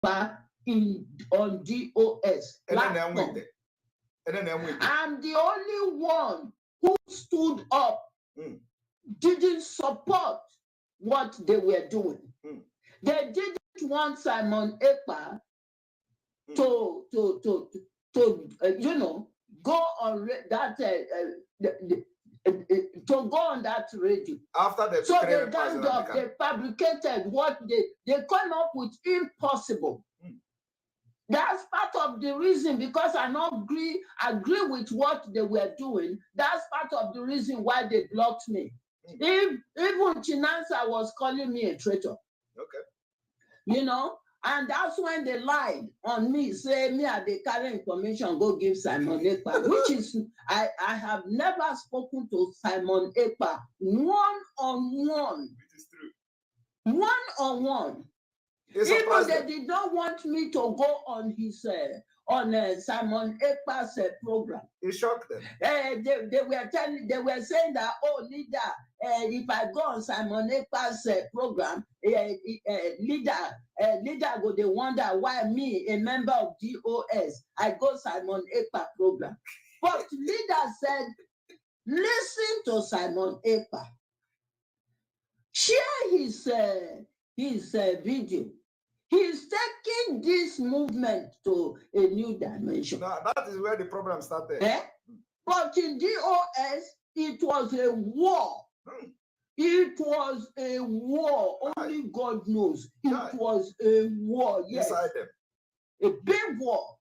on DOS platform. I'm the only one who stood up, didn't support what they were doing. They didn't want Simon Ekpa to go on that to go on that radio. After the so they ganged up, they fabricated what they came up with impossible. That's part of the reason, because I not agree with what they were doing. That's part of the reason why they blocked me. Even Chinansa was calling me a traitor. Okay. And that's when they lied on me, say me at the current information, go give Simon Ekpa, which is, I have never spoken to Simon Ekpa one-on-one. It is true. One-on-one. Even they did not want me to go on his Simon Ekpa's program. It shocked them. They were saying that, oh, leader, if I go on Simon Ekpa's program, leader go they wonder why me, a member of DOS, I go Simon Ekpa program. But leader said, listen to Simon Ekpa. Share his video. He's taking this movement to a new dimension. Now, that is where the problem started. But in DOS, it was a war. It was a war. Only God knows. It was a war. Yes. Inside them. A big war.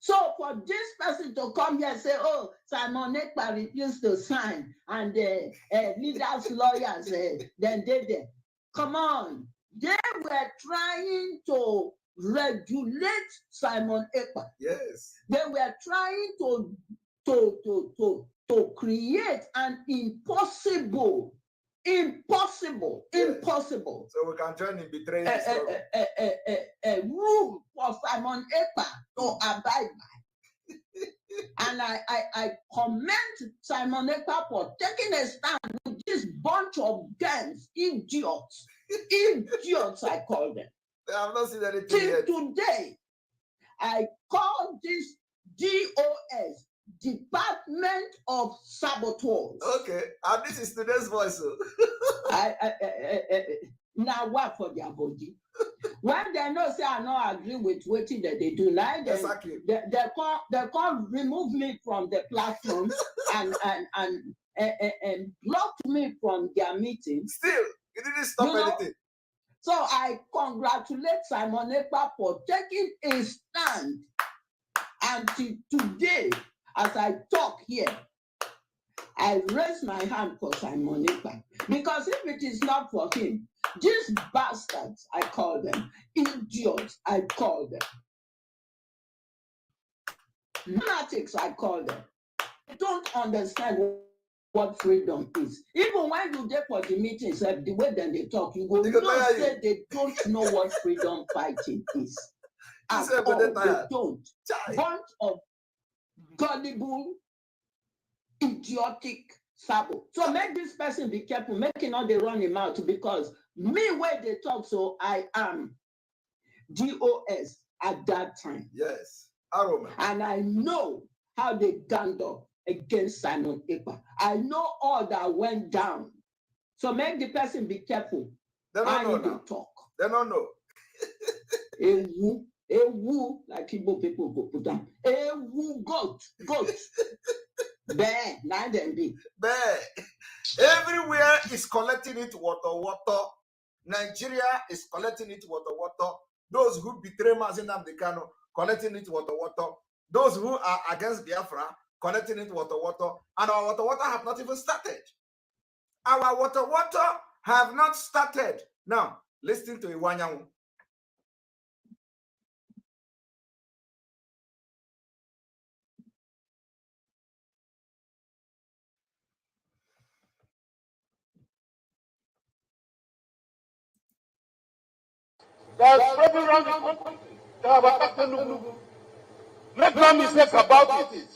So for this person to come here and say, oh, Simon Ekpa refused to sign, and the leaders, lawyers, then they did. Come on. They were trying to regulate Simon Ekpa. Yes. They were trying to create an impossible. Yes. Impossible. So we can join in betraying a rule for Simon Ekpa to abide by. And I commend Simon Ekpa for taking a stand with this bunch of gangs, idiots. Idiots, I call them. I have not seen anything Till yet. today, I call this DOS, Department of Saboteurs. Okay, and this is today's voice. Now what for their body? When they know say I not agree with what they do, like exactly. they can't remove me from the platform and block me from their meeting. Still, it didn't stop anything. So I congratulate Simon Ekpa for taking a stand. Until today, as I talk here, I raise my hand for Simon Ekpa. Because if it is not for him, these bastards, I call them, idiots, I call them, lunatics, I call them, they don't understand what freedom is. Even when you get for the meetings, the way that they talk, you go, say they don't know what freedom fighting is. At all, they don't. Bunch of gullible, idiotic sabo. So make this person be careful, making all they run him out, because me where they talk, so I am DOS at that time. Yes. Aroma. And I know how they ganged up against Simon Ekpa. I know all that went down. So make the person be careful. They don't know now. Talk. They don't know. A woo, like Igbo people go put down. A woo, goat. Bear, now then be. Bear. Everywhere is collecting it water. Nigeria is collecting it water. Those who betray Mazi Nnamdi Kanu, collecting it water. Those who are against Biafra, collecting it water. And our water have not even started. Our water have not started. Now, listen to Iwanyanwu. Make no mistake about it.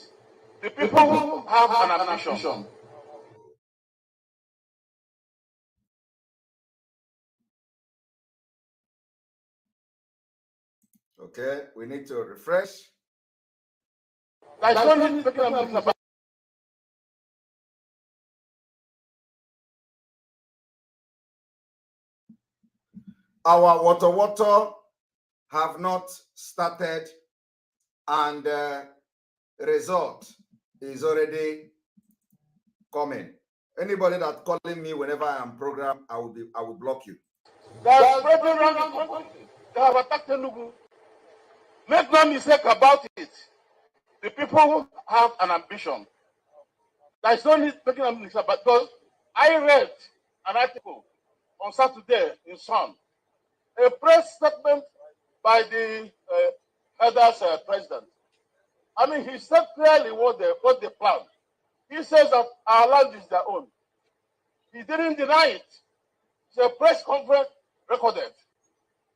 The people have an ambition. Okay, we need to refresh. Our water have not started, and result is already coming. Anybody that calling me whenever I am programmed, I will block you. That's spreading around the country. They have attacked Enugu. Make no mistake about it. The people have an ambition. There is no need making a mistake about, because I read an article on Saturday in Sun, a press statement by the elders president. I mean, he said clearly what they plan. He says that our land is their own. He didn't deny it. It's a press conference recorded.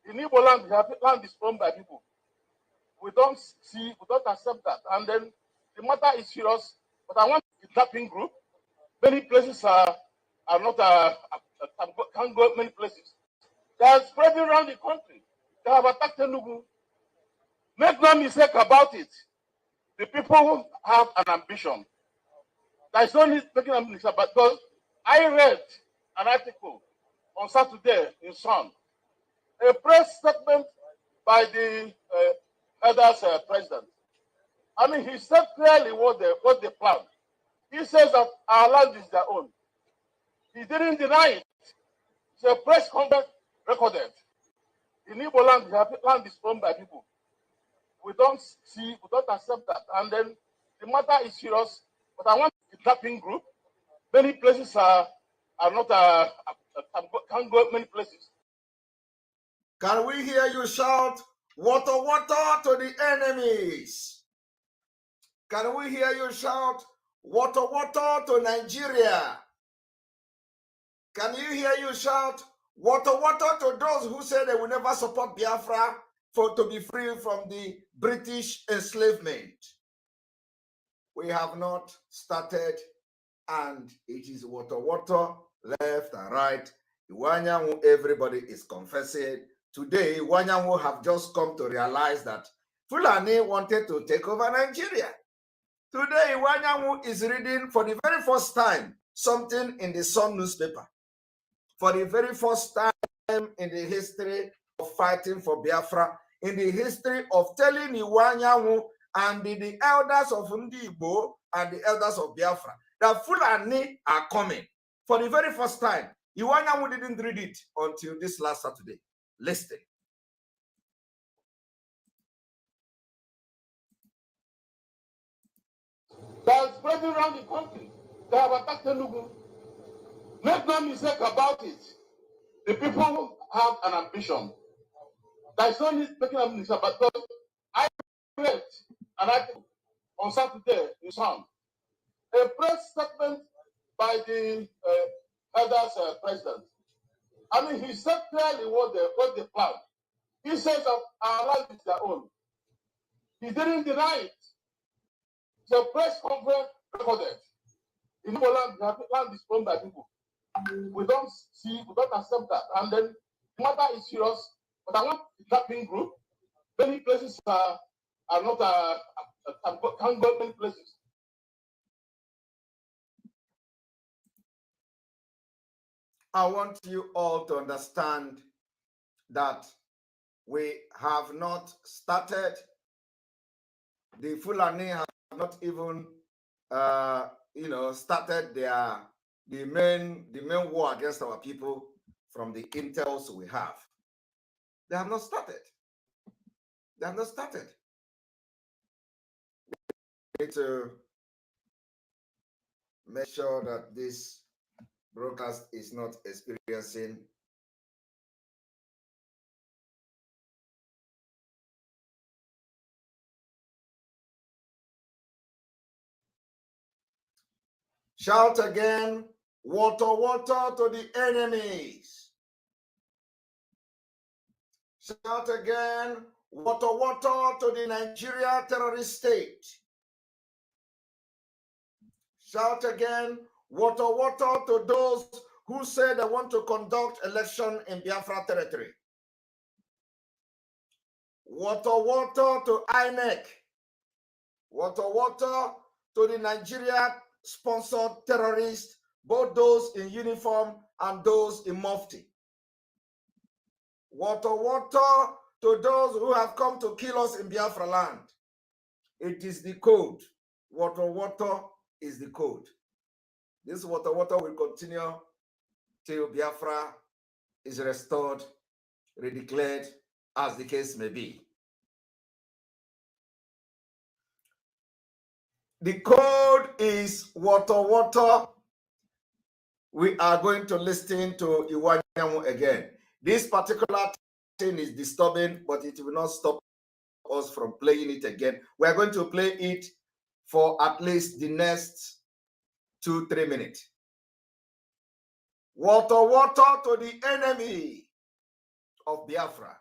In Igbo land, land is owned by people. We don't accept that. And then the matter is serious. But I want the kidnapping group. Many places are not can't go many places. They are spreading around the country. They have attacked Enugu. Make no mistake about it. The people have an ambition. There is no need making a mistake about, because I read an article on Saturday in Sun, a press statement by the elders president. I mean, he said clearly what they plan. He says that our land is their own. He didn't deny it. It's a press conference recorded. In Igbo land, land is owned by people. We don't accept that. And then the matter is serious. But I want the kidnapping group. Many places are not can't go many places. Can we hear you shout, water, water to the enemies? Can we hear you shout, water, water to Nigeria? Can you hear you shout, water, water to those who say they will never support Biafra to be free from the British enslavement? We have not started, and it is water, water, left and right. Iwanyanwu, everybody is confessing. Today, Iwanyanwu have just come to realize that Fulani wanted to take over Nigeria. Today, Iwanyanwu is reading for the very first time something in the Sun newspaper. For the very first time in the history of fighting for Biafra, in the history of telling Iwanyanwu and the elders of Ndigbo and the elders of Biafra that Fulani are coming. For the very first time, Iwanyanwu didn't read it until this last Saturday. Listen. They are spreading around the country. They have attacked Enugu. Make no mistake about it. The people have an ambition. There is no need making a mistake about, because I read an article on Saturday in Sun, a press statement by the elders president. I mean, he said clearly what they plan. He says that our land is their own. He didn't deny it. It's a press conference recorded. In Igbo land, land is owned by people. We don't accept that. And then the matter is serious. But I want the kidnapping group. Many places are not can't go many places. I want you all to understand that we have not started. The Fulani have not even, started the main war against our people from the intels we have. They have not started. They have not started. We need to make sure that this broadcast is not experiencing shout again, water, water to the enemies. Shout again, water, water to the Nigeria terrorist state. Shout again, water, water to those who say they want to conduct election in Biafra territory. Water to INEC. Water to the Nigeria-sponsored terrorists, both those in uniform and those in mufti. Water to those who have come to kill us in Biafra land. It is the code. Water is the code. This water will continue till Biafra is restored, redeclared, as the case may be. The code is water. We are going to listen to Iwanyamu again. This particular thing is disturbing, but it will not stop us from playing it again. We are going to play it for at least the next 2-3 minutes. Water to the enemy of Biafra.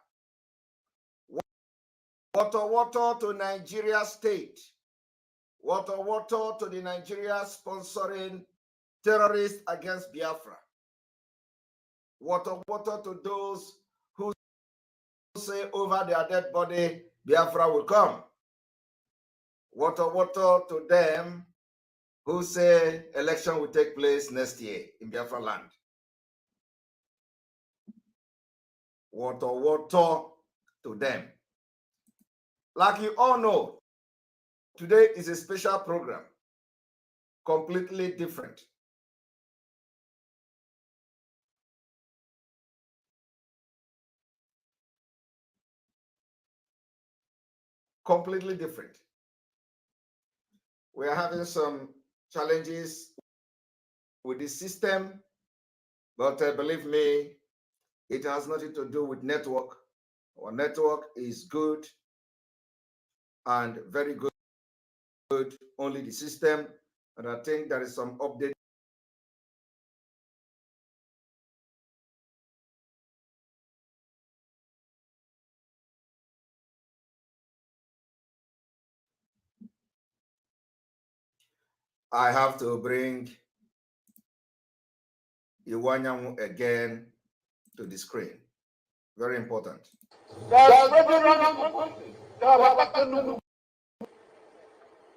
Water to Nigeria state. Water to the Nigeria sponsoring terrorists against Biafra. Water to those who say over their dead body, Biafra will come. Water to them who say election will take place next year in Biafra land. Water to them. Like you all know, today is a special program, completely different. Completely different. We are having some challenges with the system, but believe me, it has nothing to do with network. Our network is good and very good, only the system, and I think there is some update. I have to bring Iwanyamu again to the screen. Very important.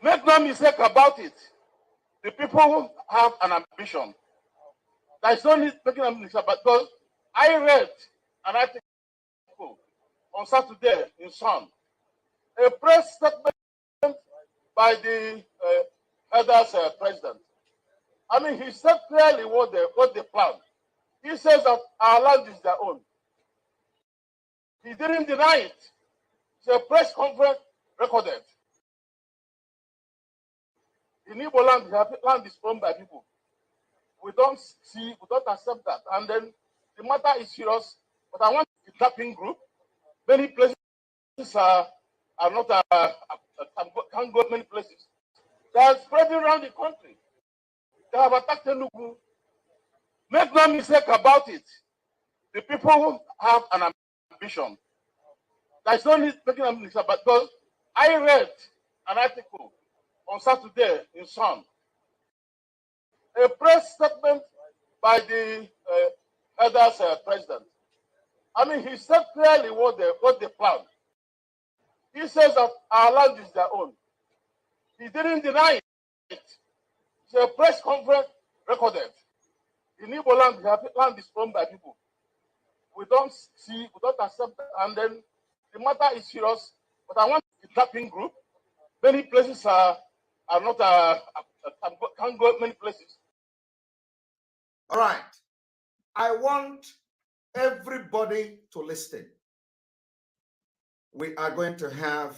Make no mistake about it. The people have an ambition. There is no need making a mistake about, because I read an article on Saturday in Sun, a press statement by the elders president. I mean, he said clearly what they plan. He says that our land is their own. He didn't deny it. It's a press conference recorded. In Igbo land, land is owned by people. We don't accept that. And then the matter is serious. But I want a kidnapping group. Many places are not, can't go many places. They are spreading around the country. They have attacked Enugu. Make no mistake about it. The people have an ambition. There is no need making a mistake about, because I read an article on Saturday in Sun, a press statement by the elders president. I mean, he said clearly what they plan. He says that our land is their own. He didn't deny it. It's a press conference recorded. In Igbo land, land is owned by people. We don't accept that. And then the matter is serious. But I want a kidnapping group. Many places are not, can't go many places. All right. I want everybody to listen. We are going to have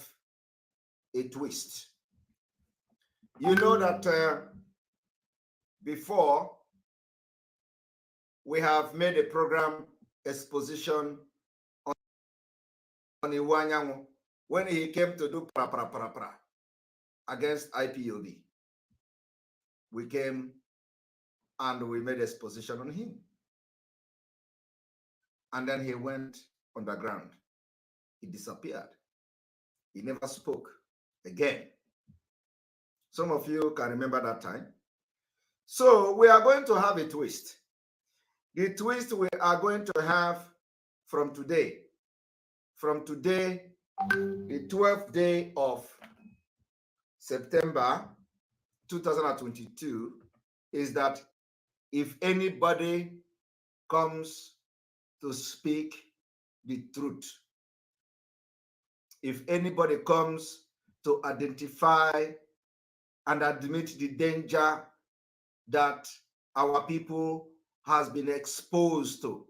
a twist. You know that before we have made a program exposition on Iwanyamu when he came to do pra against IPOB. We came and we made exposition on him. And then he went underground. He disappeared. He never spoke again. Some of you can remember that time. So we are going to have a twist. The twist we are going to have from today the 12th day of September 2022 is that if anybody comes to speak the truth, if anybody comes to identify and admit the danger that our people has been exposed to,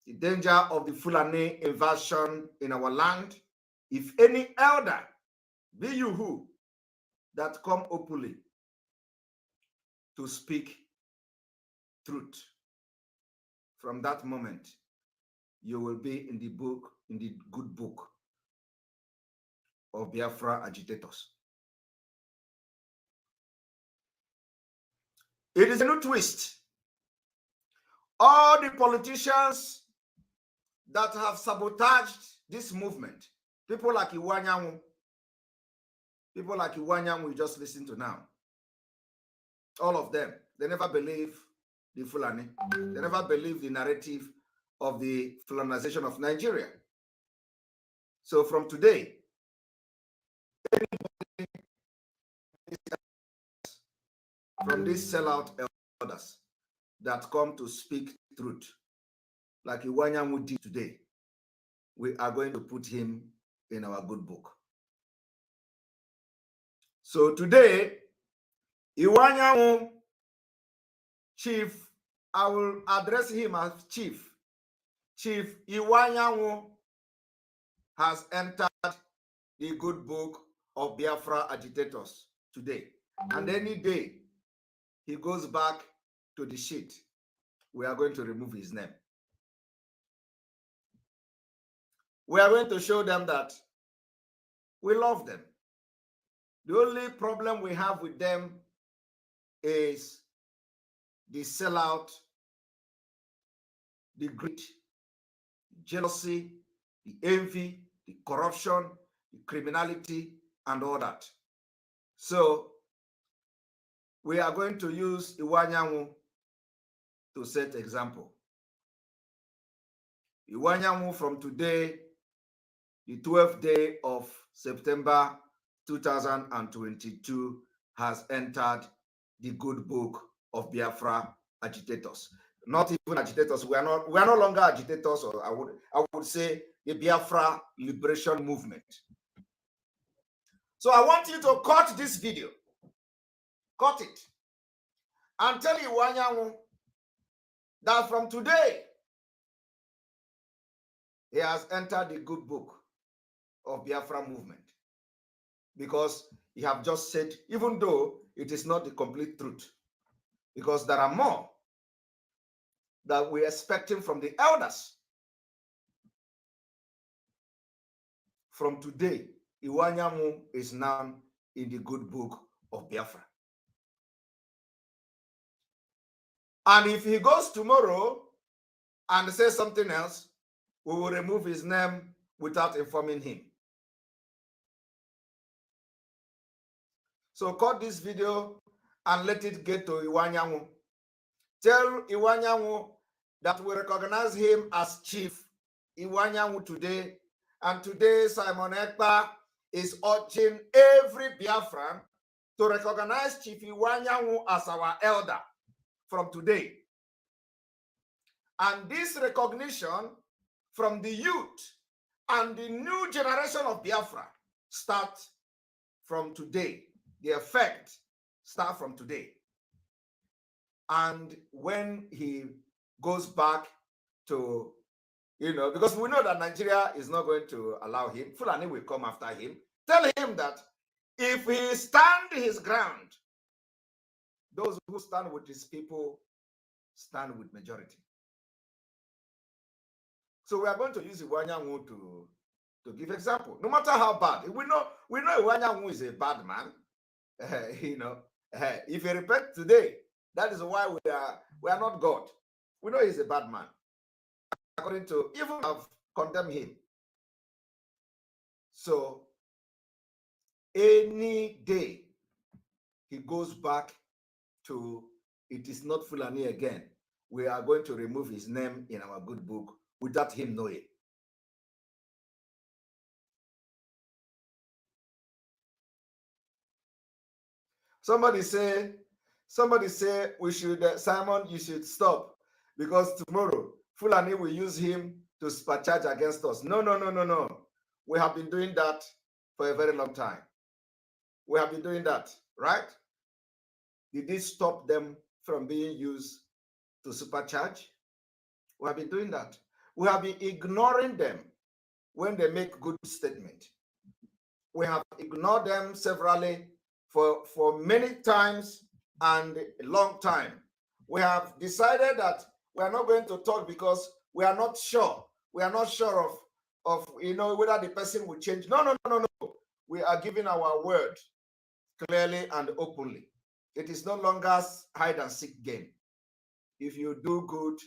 the danger of the Fulani invasion in our land, if any elder, be you who, that come openly to speak truth, from that moment, you will be in the book, in the good book of Biafra agitators. It is a new twist. All the politicians that have sabotaged this movement, people like Iwanyanwu, we just listen to now, all of them, they never believe the Fulani. They never believe the narrative of the Fulanization of Nigeria. So from today, from these sellout elders that come to speak truth, like Iwanyanwu did today, we are going to put him in our good book. So today, Iwanyanwu, Chief, I will address him as Chief. Chief Iwanyanwu has entered the good book of Biafra agitators today. And any day he goes back to the sheet, we are going to remove his name. We are going to show them that we love them. The only problem we have with them is the sellout, the greed, the jealousy, the envy, the corruption, the criminality, and all that. So we are going to use Iwanyanwu to set example. Iwanyanwu from today, the 12th day of September 2022, has entered the good book of Biafra agitators. Not even agitators. We are no longer agitators, or I would say the Biafra liberation movement. So I want you to cut this video. Cut it. And tell Iwanyanwu that from today, he has entered the good book of Biafra movement. Because he have just said, even though it is not the complete truth, because there are more that we're expecting from the elders. From today, Iwanyanwu is now in the good book of Biafra. And if he goes tomorrow and says something else, we will remove his name without informing him. So cut this video and let it get to Iwanyanwu. Tell Iwanyanwu that we recognize him as Chief Iwanyanwu today. And today, Simon Ekpa is urging every Biafran to recognize Chief Iwanyanwu as our elder from today. And this recognition from the youth and the new generation of Biafra start from today. The effect start from today. And when he goes back to, because we know that Nigeria is not going to allow him, Fulani will come after him. Tell him that if he stand his ground, those who stand with his people stand with majority. So we are going to use Iwanyanwu to give example. No matter how bad, we know Iwanyanwu is a bad man. If he repent today, that is why we are not God. We know he's a bad man. According to, even have condemned him. So any day he goes back to it is not Fulani again, we are going to remove his name in our good book without him knowing. Somebody say we should, Simon, you should stop because tomorrow Fulani will use him to supercharge against us. No, no, no, no, no. We have been doing that for a very long time. We have been doing that, right? Did this stop them from being used to supercharge? We have been doing that. We have been ignoring them when they make good statement. We have ignored them severally for many times and a long time. We have decided that we are not going to talk because we are not sure. We are not sure of whether the person will change. No, no, no, no, no. We are giving our word clearly and openly. It is no longer hide and seek game. If you do good,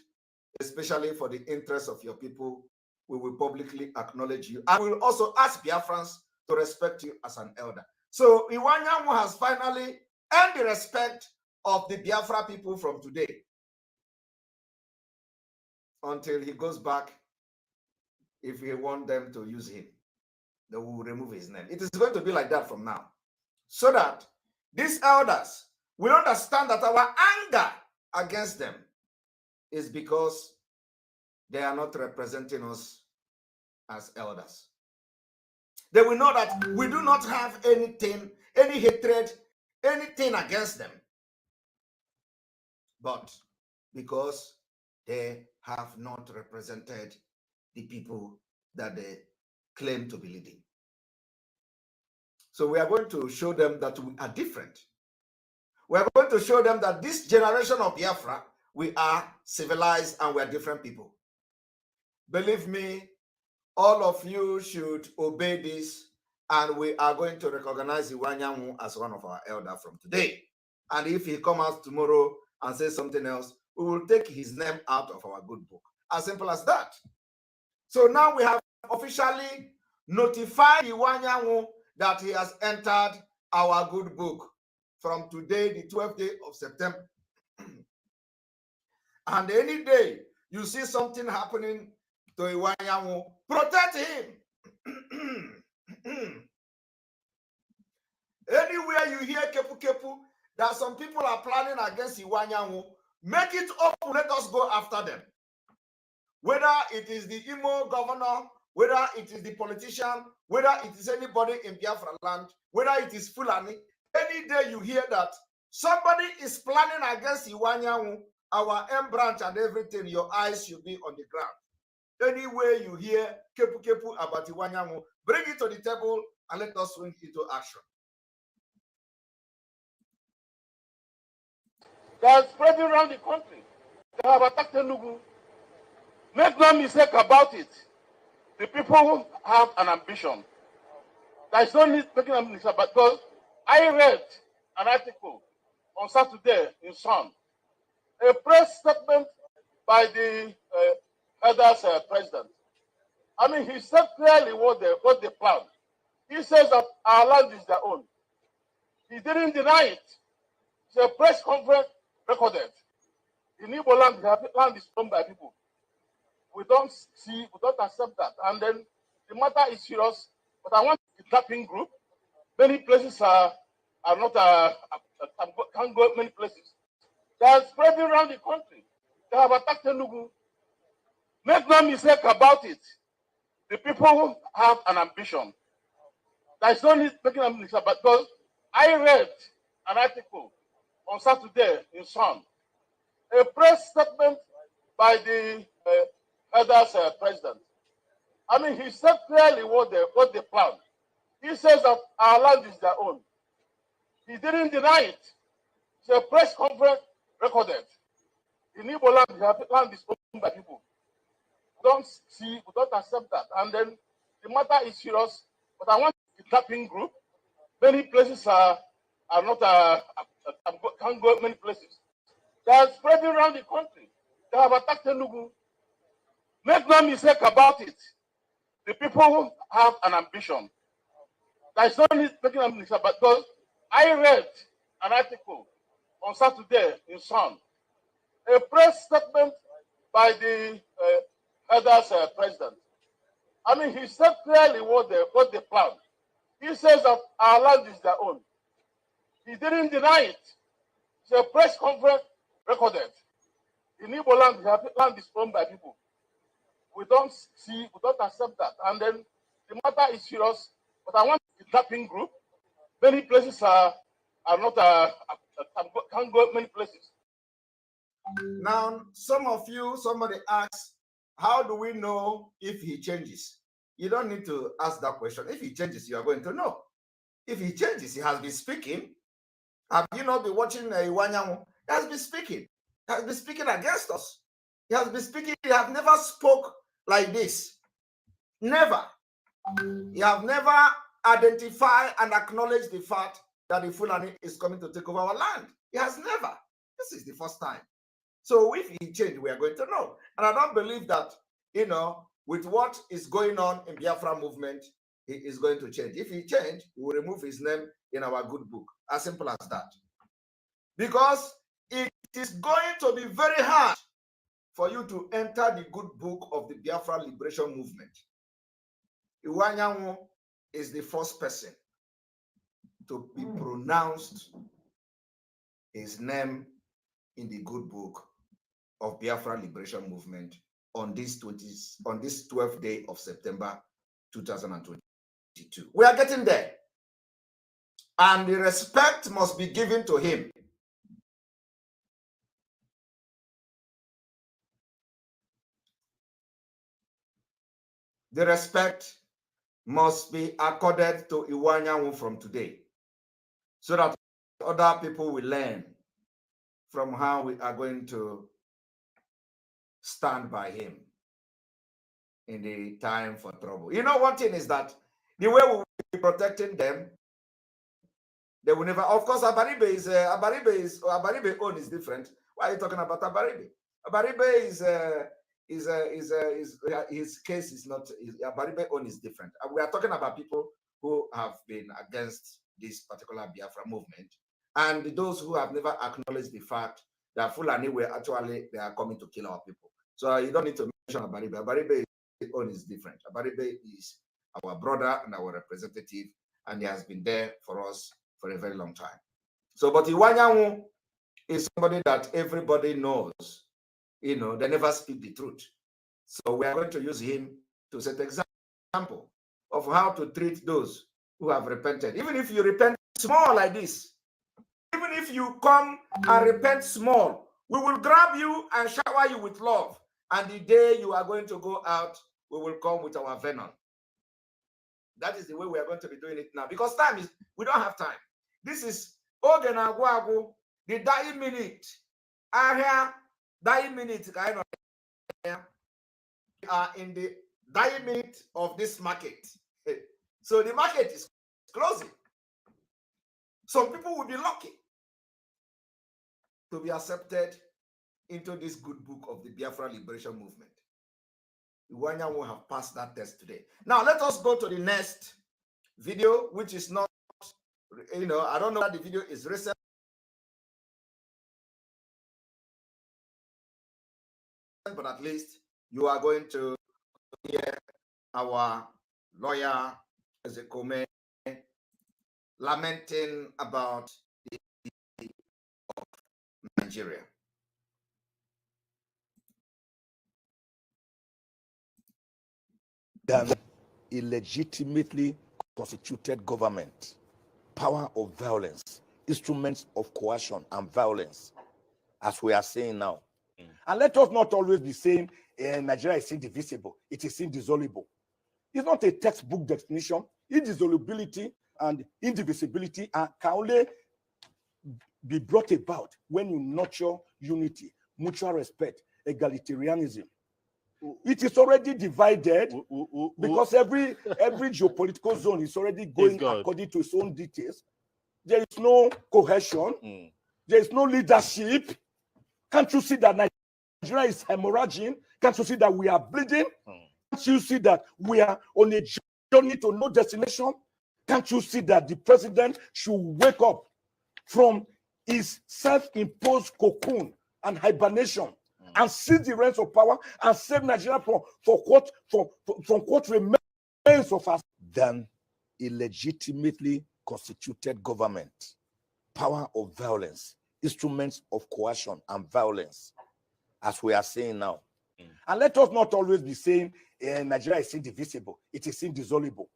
especially for the interest of your people, we will publicly acknowledge you. And we will also ask Biafrans to respect you as an elder. So Iwanyanwu has finally earned the respect of the Biafra people from today until he goes back. If we want them to use him, they will remove his name. It is going to be like that from now. So that these elders will understand that our anger against them is because they are not representing us as elders. They will know that we do not have anything, any hatred, anything against them. But because they have not represented the people that they claim to be leading. So we are going to show them that we are different. We are going to show them that this generation of Biafra, we are civilized and we are different people. Believe me, all of you should obey this, and we are going to recognize Iwanyanwu as one of our elders from today. And if he comes out tomorrow and says something else, we will take his name out of our good book. As simple as that. So now we have officially notified Iwanyanwu that he has entered our good book from today, the 12th day of September. And any day you see something happening to Iwanyanwu, protect him. Anywhere you hear kepu kepu that some people are planning against Iwanyanwu, make it open. Let us go after them. Whether it is the Imo governor, whether it is the politician, whether it is anybody in Biafra land, whether it is Fulani, any day you hear that somebody is planning against Iwanyanwu, our M branch and everything, your eyes should be on the ground. Anywhere you hear kepu kepu about Iwanyanwu, bring it to the table and let us swing into action. They are spreading around the country. They have attacked Enugu. Make no mistake about it. The people have an ambition. There is no need making a mistake about, because I read an article on Saturday in Sun, a press statement by the elders president. I mean, he said clearly what they planned. He says that our land is their own. He didn't deny it. It's a press conference recorded. In Igbo land, land is owned by people. We don't accept that. And then the matter is serious. But I want the kidnapping group. Many places are not can't go many places. They are spreading around the country. They have attacked Enugu. Make no mistake about it. The people have an ambition. There is no need making a mistake about, because I read an article on Saturday in Sun, a press statement by the elders president. I mean, he said clearly what they planned. He says that our land is their own. He didn't deny it. It's a press conference recorded. In Igbo land, land is owned by people. We don't accept that. And then the matter is serious. But I want the kidnapping group. Many places are not can't go many places. They are spreading around the country. They have attacked Enugu. Make no mistake about it. The people have an ambition. There is no need making a mistake about, because I read an article on Saturday in Sun, a press statement by the elders president. I mean, he said clearly what they planned. He says that our land is their own. He didn't deny it. It's a press conference recorded. In Igbo land, land is owned by people. We don't accept that. And then the matter is serious. But I want the kidnapping group. Many places are not can't go many places. Now, somebody asks, how do we know if he changes? You don't need to ask that question. If he changes, you are going to know. If he changes, he has been speaking. Have you not been watching Iwanyanwu? He has been speaking. He has been speaking against us. He has been speaking. He has never spoke like this. Never. He have never identified and acknowledged the fact that the Fulani is coming to take over our land. He has never. This is the first time. So if he changed, we are going to know. And I don't believe that, with what is going on in Biafra movement, he is going to change. If he change, we will remove his name in our good book. As simple as that. Because it is going to be very hard for you to enter the good book of the Biafra liberation movement. Iwanyanwu is the first person to be pronounced his name in the good book of Biafra liberation movement on this 12th day of September 2022. We are getting there. And the respect must be given to him. The respect must be accorded to Iwanyanwu from today, so that other people will learn from how we are going to stand by him in the time for trouble. One thing is that the way we will be protecting them, they will never. Of course, Abaribe own is different. Why are you talking about Abaribe? Abaribe his case is not. Abaribe own is different. We are talking about people who have been against this particular Biafra movement, and those who have never acknowledged the fact that Fulani they are coming to kill our people. So you don't need to mention Abaribe. Abaribe own is different. Abaribe is our brother and our representative, and he has been there for us for a very long time. So, but Iwanyanwu is somebody that everybody knows. They never speak the truth. So we are going to use him to set example of how to treat those who have repented. Even if you repent small like this, even if you come and repent small, we will grab you and shower you with love. And the day you are going to go out, we will come with our venom. That is the way we are going to be doing it now. Because we don't have time. This is Ogenagwagu, the dying minute. Dying minute. We are in the dying minute of this market. So the market is closing. Some people will be lucky to be accepted into this good book of the Biafra liberation movement. Iwanyanwu will have passed that test today. Now let us go to the next video, which is not, I don't know that the video is recent, but at least you are going to hear our lawyer Ezekome lamenting about the of Nigeria. Than illegitimately constituted government, power of violence, instruments of coercion and violence, as we are saying now. And let us not always be saying Nigeria is indivisible, it is indissoluble. It's not a textbook definition. Indissolubility and indivisibility can only be brought about when you nurture unity, mutual respect, egalitarianism. It is already divided because every geopolitical zone is already going according to its own details. There is no cohesion. There is no leadership. Can't you see that Nigeria is hemorrhaging? Can't you see that we are bleeding? Can't you see that we are on a journey to no destination? Can't you see that the president should wake up from his self-imposed cocoon and hibernation and seize the reins of power and save Nigeria from what remains of us? Than illegitimately constituted government, power of violence, instruments of coercion and violence, as we are saying now. And let us not always be saying Nigeria is indivisible, it is indissoluble.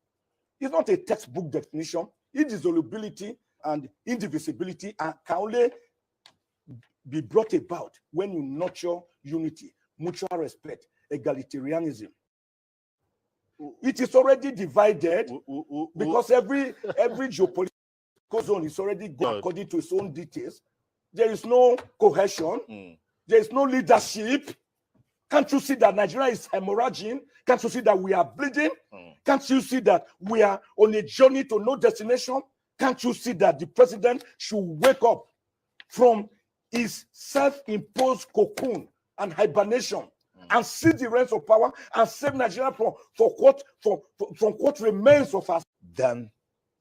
It's not a textbook definition. Indissolubility and indivisibility can only be brought about when you nurture unity, mutual respect, egalitarianism. It is already divided because every geopolitical zone is already going according to its own details. There is no cohesion. There is no leadership. Can't you see that Nigeria is hemorrhaging? Can't you see that we are bleeding? Can't you see that we are on a journey to no destination? Can't you see that the president should wake up from his self-imposed cocoon and hibernation and seize the reins of power and save Nigeria from what remains of us than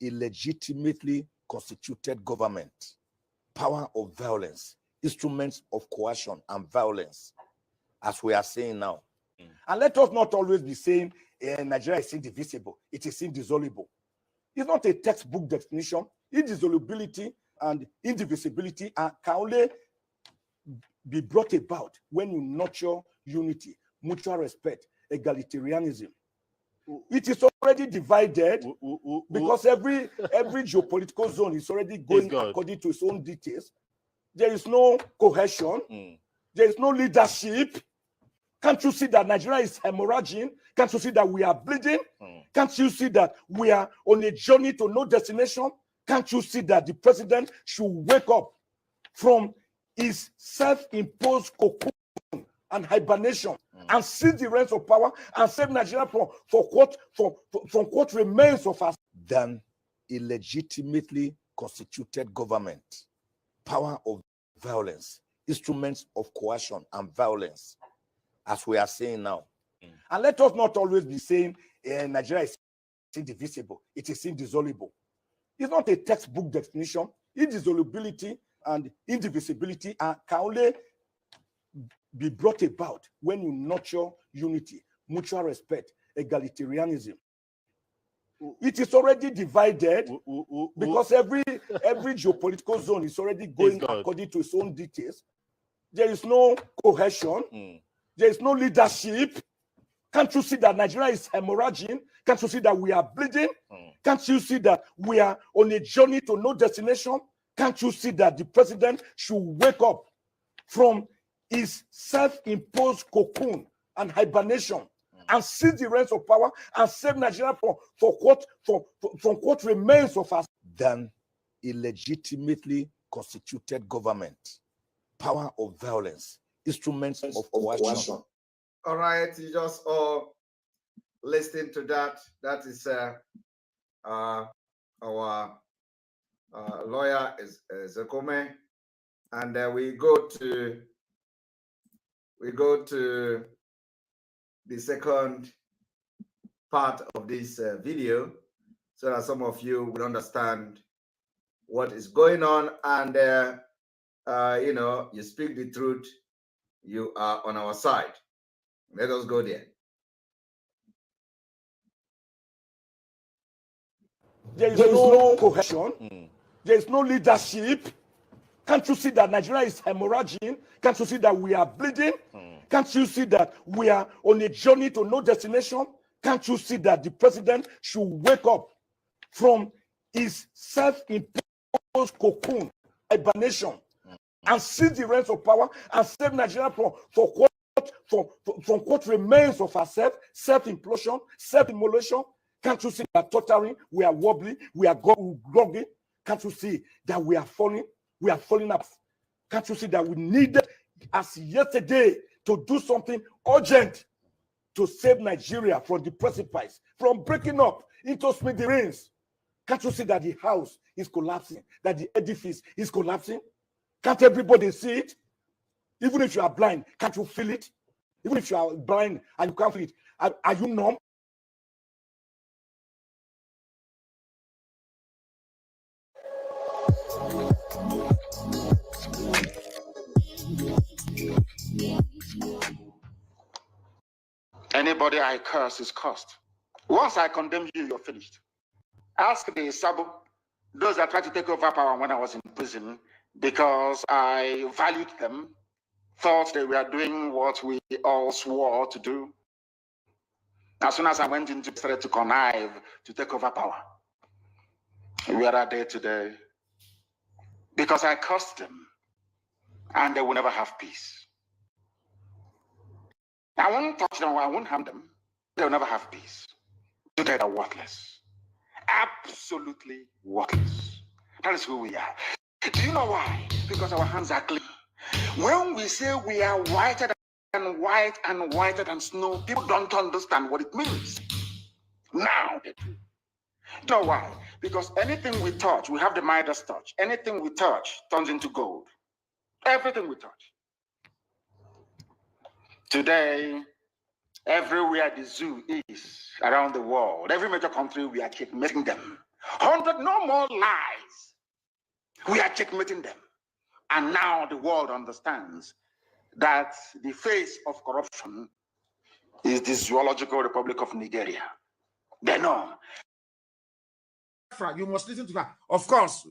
a legitimately constituted government, power of violence, instruments of coercion and violence, as we are saying now. And let us not always be saying Nigeria is indivisible, it is indissoluble. It's not a textbook definition. Indissolubility and indivisibility can only be brought about when you nurture unity, mutual respect, egalitarianism. It is already divided because every geopolitical zone is already going according to its own details. There is no cohesion. There is no leadership. Can't you see that Nigeria is hemorrhaging? Can't you see that we are bleeding? Can't you see that we are on a journey to no destination? Can't you see that the president should wake up from his self-imposed cocoon and hibernation and seize the reins of power and save Nigeria from what remains of us than a legitimately constituted government, power of violence, instruments of coercion and violence, as we are saying now. And let us not always be saying Nigeria is indivisible, it is indissoluble. It's not a textbook definition. Indissolubility and indivisibility can only be brought about when you nurture unity, mutual respect, egalitarianism. It is already divided because every geopolitical zone is already going according to its own details. There is no cohesion. There is no leadership. Can't you see that Nigeria is hemorrhaging? Can't you see that we are bleeding? Can't you see that we are on a journey to no destination? Can't you see that the president should wake up from his self-imposed cocoon and hibernation and seize the reins of power and save Nigeria from what remains of us than a legitimately constituted government, power of violence, instruments of coercion. All right, you just all listening to that. That is our lawyer Zekome, and we go to the second part of this video, so that some of you will understand what is going on, and you know, you speak the truth, you are on our side. Let us go there. There is no cohesion. There is no leadership. Can't you see that Nigeria is hemorrhaging? Can't you see that we are bleeding? Can't you see that we are on a journey to no destination? Can't you see that the president should wake up from his self-imposed cocoon, hibernation, and seize the reins of power and save Nigeria from what remains of ourselves, self-implosion, self-immolation? Can't you see that tottering, we are wobbly, we are groggy? Can't you see that we are falling? We are falling up. Can't you see that we needed, as yesterday, to do something urgent to save Nigeria from the precipice, from breaking up into smithereens? Can't you see that the house is collapsing, that the edifice is collapsing? Can't everybody see it? Even if you are blind, can't you feel it? Even if you are blind and you can't feel it, are you numb? Anybody I curse is cursed. Once I condemn you, you're finished. Ask the Sabo those that tried to take over power when I was in prison, because I valued them, thought they were doing what we all swore to do. As soon as I went into, started to connive to take over power. Where are they today? Because I cursed them, and they will never have peace. I won't touch them, I won't harm them. They'll never have peace. Today they're worthless. Absolutely worthless. That is who we are. Do you know why? Because our hands are clean. When we say we are whiter than white and whiter than snow, people don't understand what it means. Now they do. You know why? Because anything we touch, we have the Midas touch. Anything we touch turns into gold. Everything we touch. Today, everywhere the zoo is around the world, every major country, we are checkmating them. 100, no more lies. We are checkmating them. And now the world understands that the face of corruption is the Zoological Republic of Nigeria. They know. You must listen to her. Of course,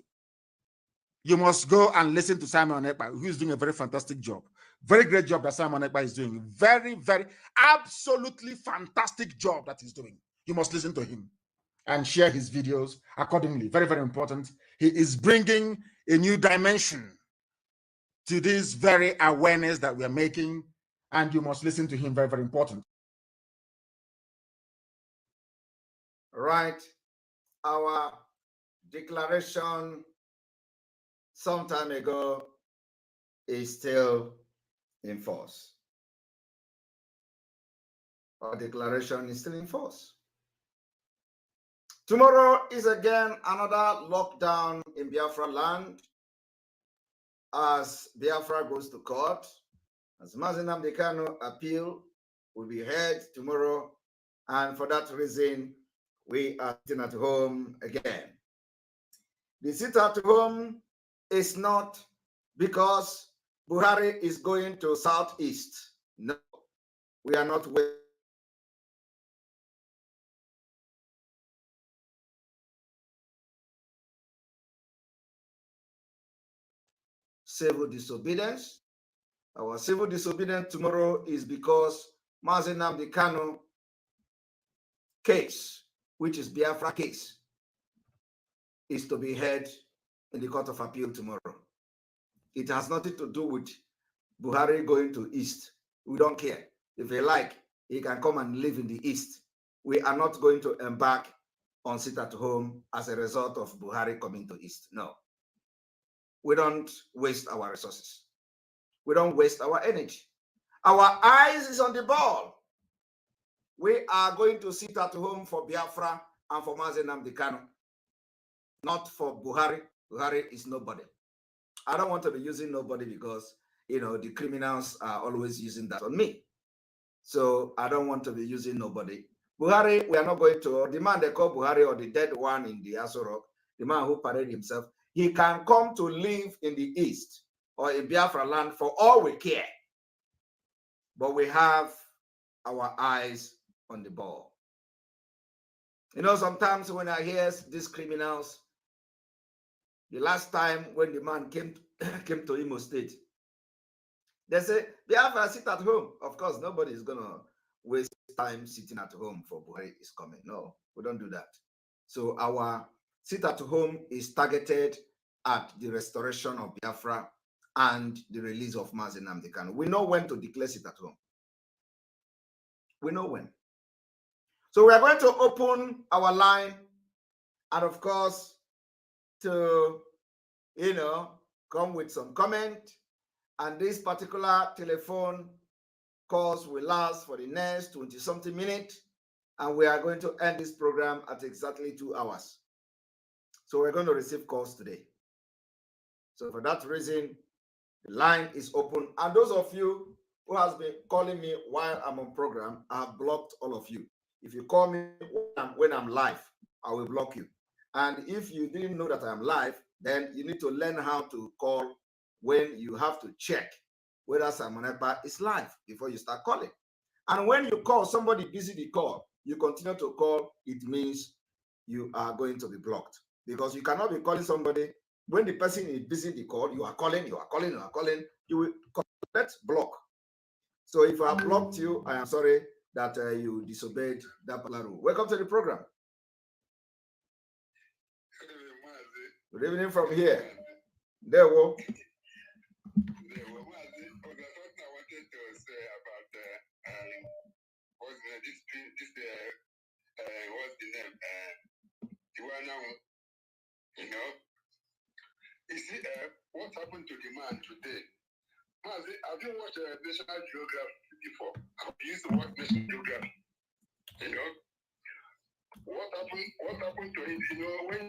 you must go and listen to Simon Ekpa, who is doing a very fantastic job. Very great job that Simon Ekpa is doing. Very, very, absolutely fantastic job that he's doing. You must listen to him and share his videos accordingly. Very, very important. He is bringing a new dimension to this very awareness that we are making, and you must listen to him. Very, very important. Right. Our declaration some time ago is still in force. Our declaration is still in force. Tomorrow is again another lockdown in Biafra land as Biafra goes to court. As Mazi Nnamdi Kanu appeal will be heard tomorrow, and for that reason, we are sitting at home again. The sit at home is not because Buhari is going to Southeast. No, we are not waiting. Civil disobedience. Our civil disobedience tomorrow is because Mazi Nnamdi Kanu case, which is Biafra case, is to be heard in the Court of Appeal tomorrow. It has nothing to do with Buhari going to East. We don't care. If he like, he can come and live in the East. We are not going to embark on sit at home as a result of Buhari coming to East. No. We don't waste our resources. We don't waste our energy. Our eyes is on the ball. We are going to sit at home for Biafra and for Mazi Nnamdi Kanu, not for Buhari. Buhari is nobody. I don't want to be using nobody because, you know, the criminals are always using that on me. So I don't want to be using nobody. Buhari, we are not going to, the man they call Buhari, or the dead one in the Aso Rock, the man who paraded himself, he can come to live in the East or in Biafra land for all we care. But we have our eyes on the ball. You know, sometimes when I hear these criminals, the last time when the man came to Imo State, they say, Biafra, sit at home. Of course, nobody is going to waste time sitting at home for Buhari is coming. No, we don't do that. So our sit at home is targeted at the restoration of Biafra and the release of Mazi Nnamdi Kanu. We know when to declare sit at home. We know when. So we are going to open our line, and of course, to, you know, come with some comment. And this particular telephone calls will last for the next 20-something minutes, and we are going to end this program at exactly 2 hours. So we're going to receive calls today. So for that reason, the line is open. And those of you who has been calling me while I'm on program, I have blocked all of you. If you call me when I'm live, I will block you. And if you didn't know that I'm live, then you need to learn how to call when you have to check whether Simon Ekpa is live before you start calling. And when you call somebody busy the call, you continue to call, it means you are going to be blocked. because you cannot be calling somebody when the person is busy the call. You are calling. You will collect block. So if I blocked you, I am sorry that you disobeyed that particular rule. Welcome to the program. Good evening from here. There we go. What's the name? You know, you see, what happened to the man today? Have you watched National Geographic before? Have you used to watch National Geographic? You know, what happened to him? You know, when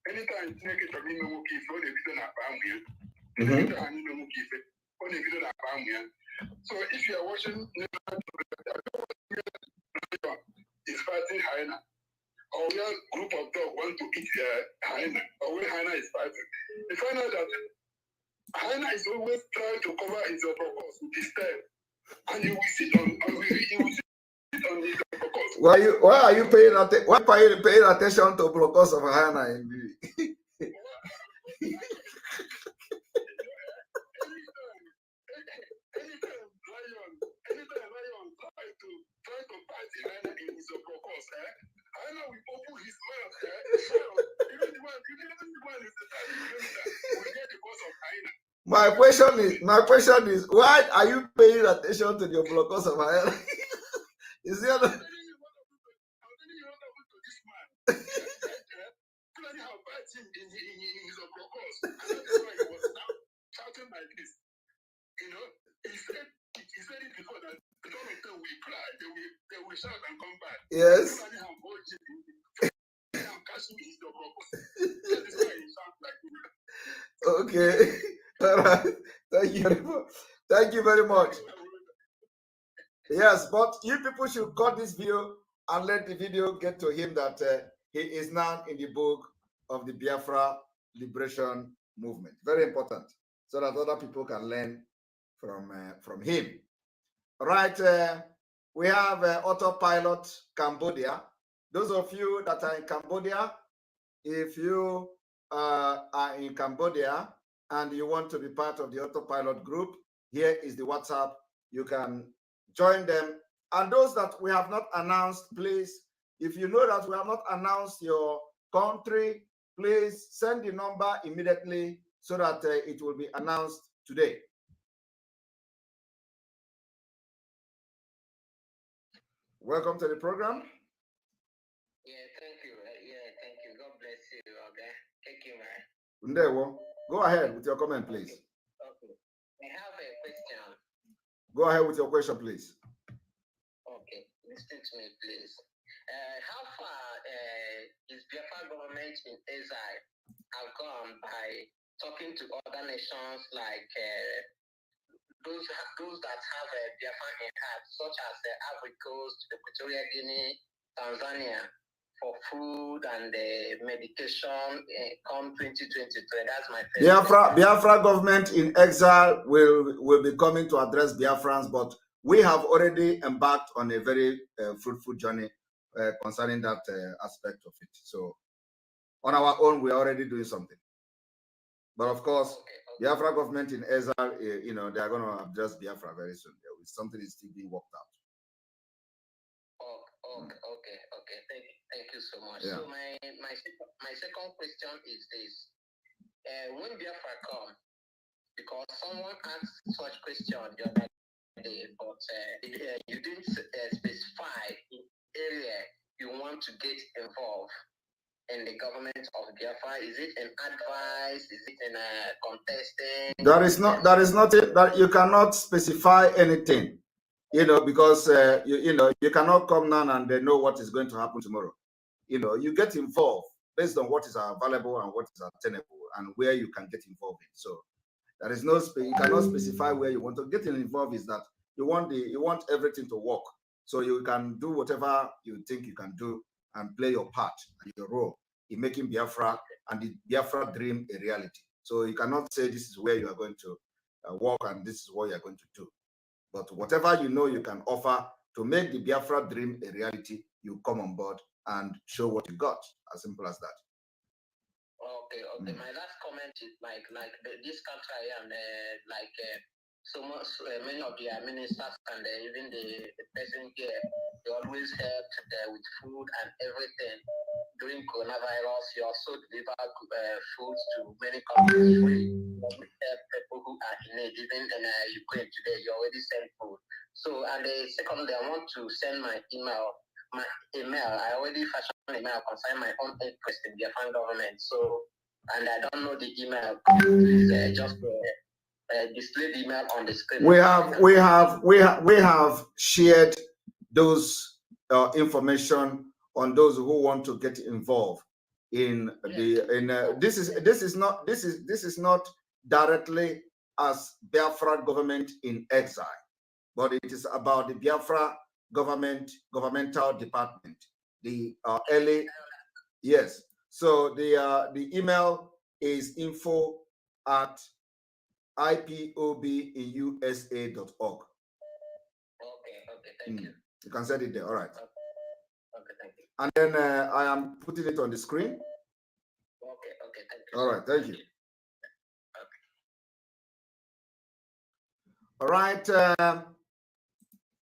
anytime you make it from him, so if you are watching National Geographic, is fighting hyena, or where group of dogs want to eat hyena, or where hyena is fighting, you find out that hyena is always trying to cover his purpose with his tail, and you will sit on his purpose. Why are you paying attention? Why are you paying attention to purpose of hyena in the? Anytime lion try to fight the hyena in his purpose, hyena will open his mouth. Even the one is the time will get the cause of hyena. My question is, why are you paying attention to the blockers of hyena? Is there? I'm telling you what happened to this man. How bad him in his purpose, and that's why he was now shouting like this. You know, he said it before that the government will cry, they will shout and come back. Yes. I'm catching his purpose. That is why he sounds like this. Okay. All right. Thank you very much. Yes, but you people should cut this video and let the video get to him that he is now in the book of the Biafra Liberation Movement. Very important, so that other people can learn from him. Right. We have Autopilot Cambodia. Those of you that are in Cambodia, if you are in Cambodia and you want to be part of the Autopilot group, here is the WhatsApp. You can join them. And those that we have not announced, please, if you know that we have not announced your country, please send the number immediately so that it will be announced today. Welcome to the program. Yeah, thank you. Thank you. God bless you. Okay. Thank you, man. Go ahead with your comment, please. Okay. I have a question. Go ahead with your question, please. Okay. Listen to me, please. How far is Biafra government in exile have gone by talking to other nations like those that have Biafra in heart, such as Ivory Coast, Equatorial Guinea, Tanzania, for food and medication come 2023? That's my first. Biafra government in exile will be coming to address Biafrans, but we have already embarked on a very fruitful journey concerning that aspect of it. So on our own, we are already doing something. But of course, Biafra government in exile, they are going to address Biafra very soon. Something is still being worked out. Okay. Thank you so much. Yeah. So my second question is this: when Biafra come, because someone asked such question the other day, but you didn't specify in area you want to get involved in the government of Biafra. Is it an advice? Is it in a contesting? There is nothing that you cannot specify anything, because you cannot come now and they know what is going to happen tomorrow. You get involved based on what is available and what is attainable and where you can get involved in. So there is you cannot specify where you want to get involved. Is that you want everything to work, so you can do whatever you think you can do and play your part and your role in making Biafra and the Biafra dream a reality. So you cannot say this is where you are going to work and this is what you are going to do. But whatever you can offer to make the Biafra dream a reality, you come on board and show what you got. As simple as that. Okay. My last comment is this country I am so much many of their ministers and even the person here, they always help with food and everything. During coronavirus, you also deliver food to many countries free. People who are in need, even in Ukraine today, you already send food. So, and secondly, I want to send my email. I already fashioned an email concerning my own interest in the Afghan government. So, and I don't know the email. Please just display the email on the screen. We have shared those information on those who want to get involved in this is not directly as Biafra government in exile, but it is about the Biafra governmental department, the LA. Yes. So the email is info@ipobinUSA.org. Okay, thank you. You can send it there. All right. Okay, thank you. And then I am putting it on the screen. Okay, thank you. All right, thank you. All right,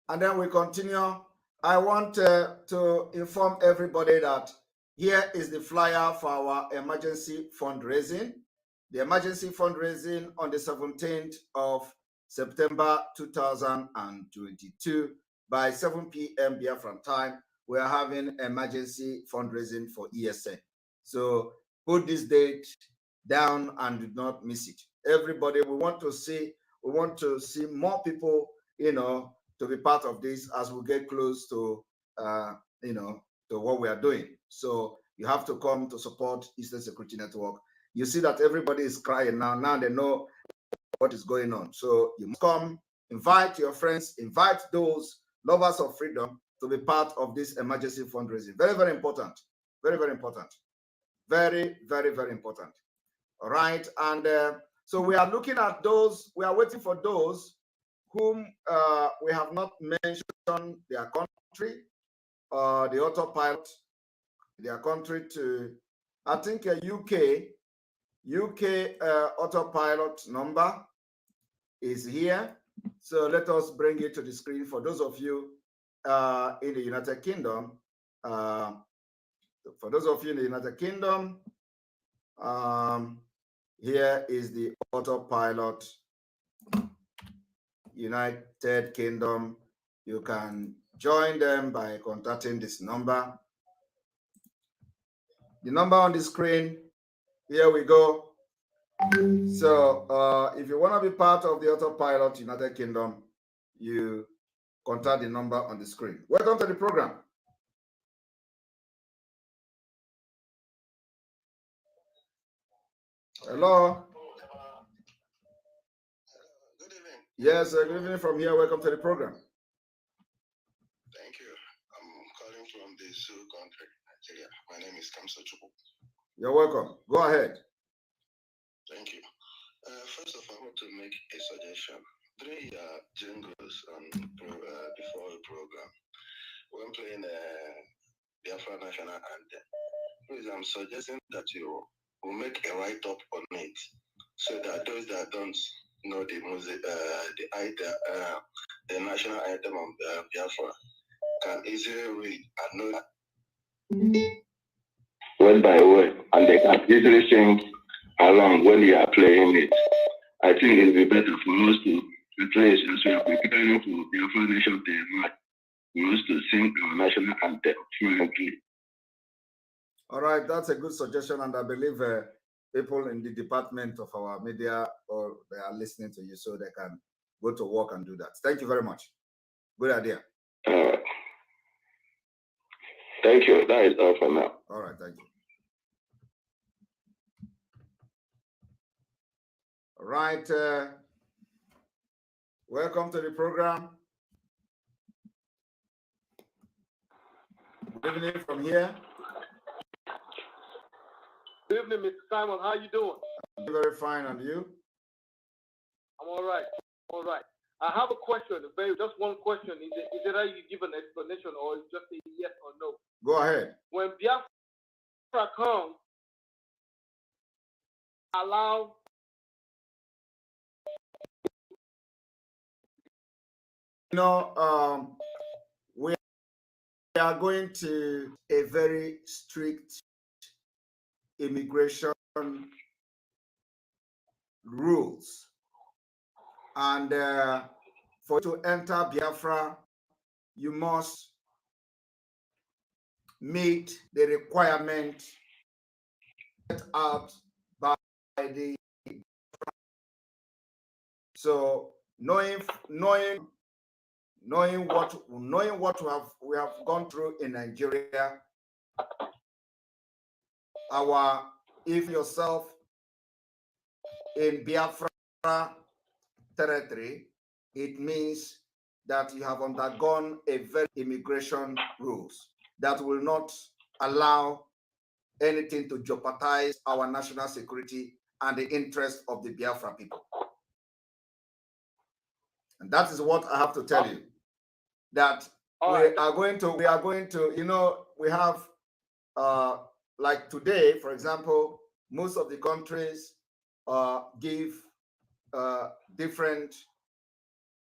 and then we continue. I want to inform everybody that here is the flyer for our emergency fundraising. The emergency fundraising on the 17th of September 2022 by 7 p.m. Biafran time. We are having emergency fundraising for ESN. So put this date down and do not miss it. Everybody, we want to see more people, to be part of this as we get close to, to what we are doing. So you have to come to support Eastern Security Network. You see that everybody is crying now. Now they know what is going on. So you must come, invite your friends, invite those lovers of freedom to be part of this emergency fundraising. Very, very important. Very, very important. Very, very, very important. All right. And so we are looking at those, we are waiting for those whom we have not mentioned their country, the autopilot, their country to, I think, a UK autopilot number is here. So let us bring it to the screen for those of you in the United Kingdom. For those of you in the United Kingdom, here is the autopilot United Kingdom. You can join them by contacting this number. The number on the screen, here we go. So if you want to be part of the autopilot United Kingdom, you contact the number on the screen. Welcome to the program. Hello. Good evening. Yes, good evening from here. Welcome to the program. Thank you. I'm calling from the Sioux country, Nigeria. My name is Kamso Chubu. You're welcome. Go ahead. Thank you. First of all, I want to make a suggestion. During jingles before the program, when playing the Afro National Anthem, please, I'm suggesting that you will make a write-up on it so that those that don't know the music, the national anthem of Biafra can easily read and know that word by word, and they can easily sing along when you are playing it. I think it will be better for us to play it as we are preparing for Biafra Nation Day, for us to sing our national anthem fluently. All right, that's a good suggestion, and I believe people in the department of our media, or they are listening to you, so they can go to work and do that. Thank you very much. Good idea. Thank you. That is all for now. All right, thank you. All right. Welcome to the program. Good evening from here. Good evening, Mr. Simon. How you doing? I'm very fine, and you? I'm all right. All right. I have a question, just one question. Is it that you give an explanation or just a yes or no? Go ahead. When Biafra comes, allow we are going to a very strict immigration rules, and for you to enter Biafra, you must meet the requirement set out by the. So knowing what we have gone through in Nigeria, if yourself in Biafra territory, it means that you have undergone a very immigration rules that will not allow anything to jeopardize our national security and the interest of the Biafra people. And that is what I have to tell you. That we are going to, we have, like today, for example, most of the countries give different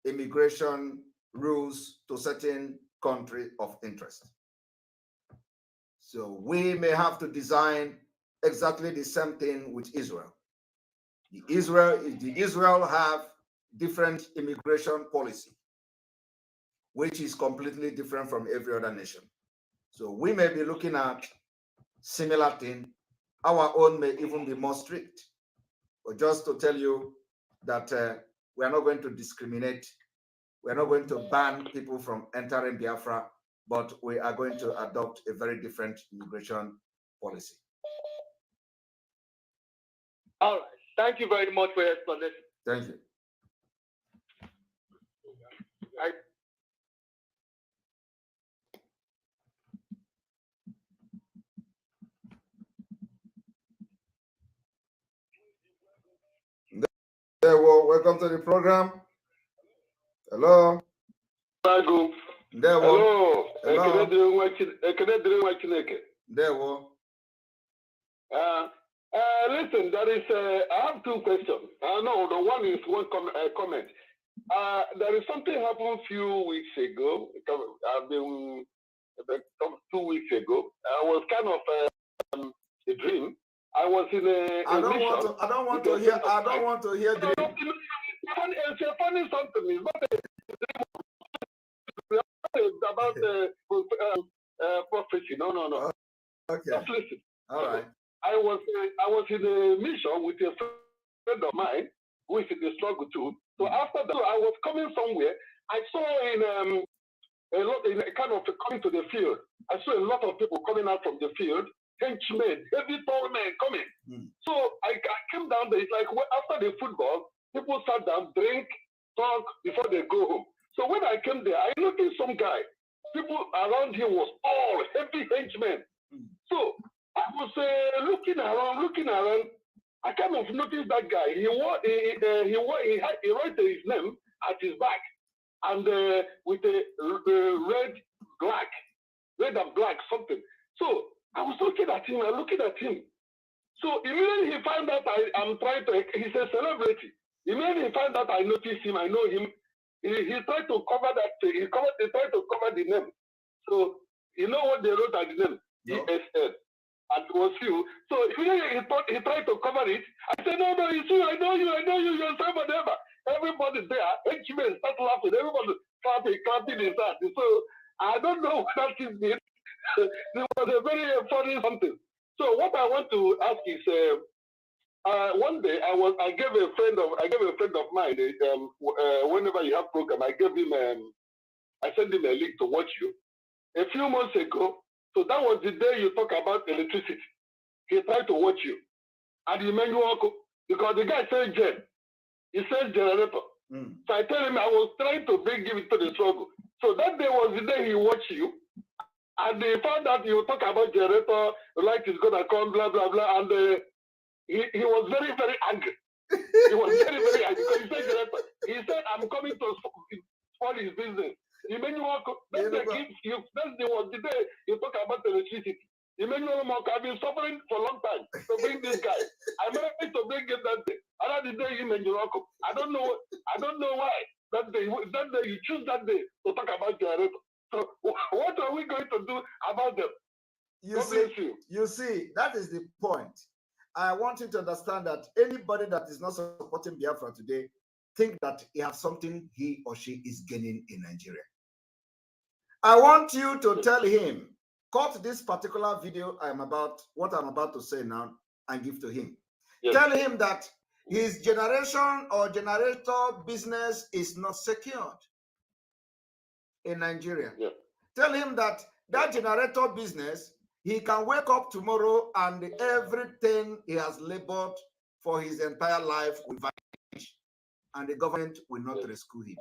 immigration rules to certain countries of interest. So we may have to design exactly the same thing with Israel. The Israel have different immigration policy, which is completely different from every other nation. So we may be looking at similar thing. Our own may even be more strict. But just to tell you that we are not going to discriminate. We are not going to ban people from entering Biafra, but we are going to adopt a very different immigration policy. All right. Thank you very much for your explanation. Thank you. Well, welcome to the program. Hello. Hello. Hello. Listen, I have two questions. No, the one is one comment. There is something happened a few weeks ago. I've been 2 weeks ago. I was kind of a dream. I was in a. I don't want to hear dream. It's a funny something. It's not about prophecy. No. Okay. Just listen. All right. I was in a mission with a friend of mine who is in the struggle too. So after that, I was coming somewhere. I saw coming to the field. I saw a lot of people coming out from the field, henchmen, heavy tall men coming. So I came down there. It's like after the football, people sat down, drink, talk before they go home. So when I came there, I noticed some guy. People around him was all heavy henchmen. So I was looking around. I kind of noticed that guy. He wrote his name at his back, and with a red and black something. So I was looking at him. So immediately he found out I'm trying to. He's a celebrity. Immediately he found out I noticed him. I know him. He tried to cover that. He tried to cover the name. So you know what they wrote at the name? No. ESN. And it was you. So he tried to cover it. I said, no, it's you. I know you, you're somebody ever. Everybody there, henchmen start laughing. Everybody clapping his hands. So I don't know what that is. It was a very funny something. So what I want to ask is, one day I gave a friend of mine. Whenever you have program, I sent him a link to watch you. A few months ago. So that was the day you talk about electricity. He tried to watch you. And he made you walk because the guy said gen. He said generator. So I tell him I was trying to bring him into the struggle. So that day was the day he watched you. And they found out you talk about generator, light is gonna come, blah blah blah. And he was very, very angry. He was very, very angry because he said generator. He said, I'm coming to spoil his business. Emmanuel, that's the day you talk about electricity. Emmanuel Monk, I've been suffering for a long time to bring this guy. I managed to bring him in Morocco. I don't know why. That day you choose that day to talk about generator. So what are we going to do about them? You see, that is the point. I want you to understand that anybody that is not supporting Biafra today think that he has something he or she is gaining in Nigeria. I want you to tell him, cut this particular video what I'm about to say now, and give to him. Yes. Tell him that his generation or generator business is not secured in Nigeria. Yeah. Tell him that generator business, he can wake up tomorrow and everything he has labored for his entire life will vanish, and the government will not rescue him.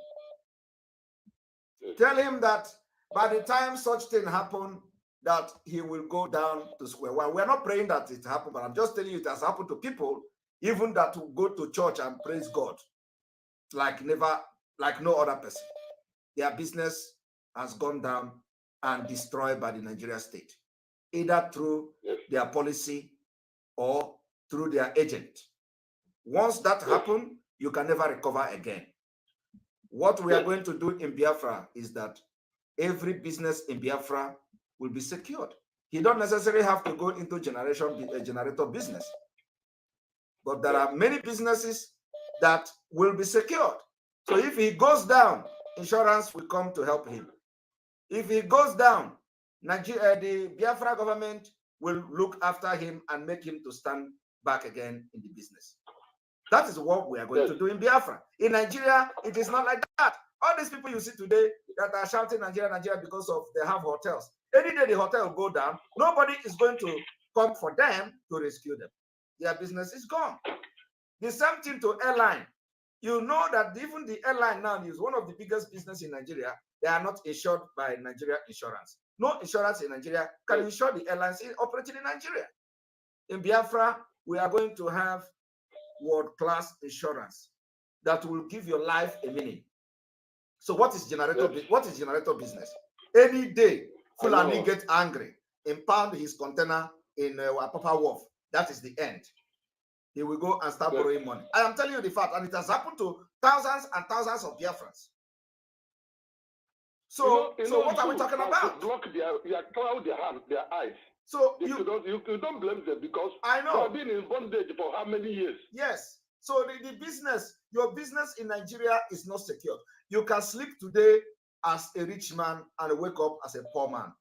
Tell him that by the time such thing happen, that he will go down to square one. We're not praying that it happened, but I'm just telling you it has happened to people, even that will go to church and praise God like no other person. Their business has gone down and destroyed by the Nigeria state, either through their policy or through their agent. Once that happens, you can never recover again. What we are going to do in Biafra is that every business in Biafra will be secured. He don't necessarily have to go into generator business, but there are many businesses that will be secured. So if he goes down, insurance will come to help him. If he goes down, the Biafra government will look after him and make him to stand back again in the business. That is what we are going to do in Biafra. In Nigeria, it is not like that. All these people you see today that are shouting Nigeria, Nigeria because of they have hotels. Any day the hotel will go down, nobody is going to come for them to rescue them. Their business is gone. The same thing to airline. You know that even the airline now is one of the biggest business in Nigeria. They are not insured by Nigeria Insurance. No insurance in Nigeria can insure the airlines operating in Nigeria. In Biafra, we are going to have world-class insurance that will give your life a meaning. So what is generator? What is generator business? Any day, Fulani get angry, impound his container in Papa Wharf. That is the end. He will go and start borrowing money. I am telling you the fact, and it has happened to thousands and thousands of Biafrans. So, what are we talking about? Block cloud their eyes. So you don't blame them because I know they have been in bondage for how many years? Yes. So the business, your business in Nigeria is not secure. You can sleep today as a rich man and wake up as a poor man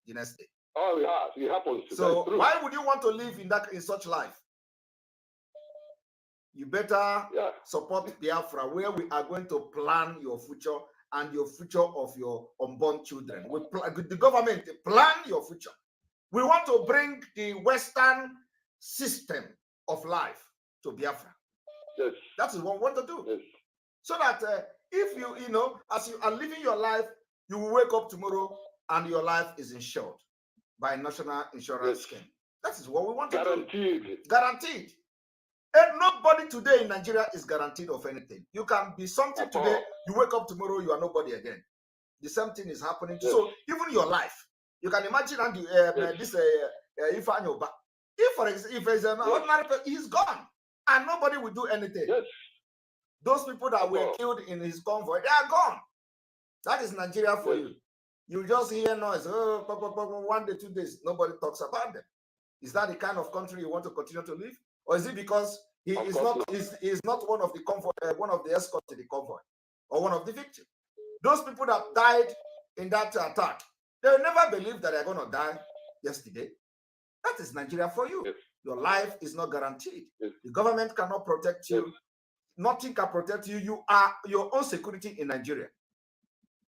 the next day. Oh yeah, it happens. So why would you want to live in such life? You better support Biafra, where we are going to plan your future and your future of your unborn children. The government plan your future. We want to bring the Western system of life to Biafra. Yes. That is what we want to do. Yes. So that if as you are living your life, you will wake up tomorrow and your life is insured by national insurance scheme. That is what we want to do. Guaranteed. And nobody today in Nigeria is guaranteed of anything. You can be something today, you wake up tomorrow, you are nobody again. The same thing is happening. Yes. So even your life, you can imagine this Ifanyoba. If he's an ordinary person, he's gone. And nobody will do anything. Yes. Those people that were killed in his convoy, they are gone. That is Nigeria for you. You just hear noise. 1 day, 2 days, nobody talks about them. Is that the kind of country you want to continue to live? Or is it because he is not one of the convoy, one of the escorts in the convoy, or one of the victims? Those people that died in that attack, they will never believe that they're going to die yesterday. That is Nigeria for you. Yes. Your life is not guaranteed. Yes. The government cannot protect you. Yes. Nothing can protect you. You are your own security in Nigeria.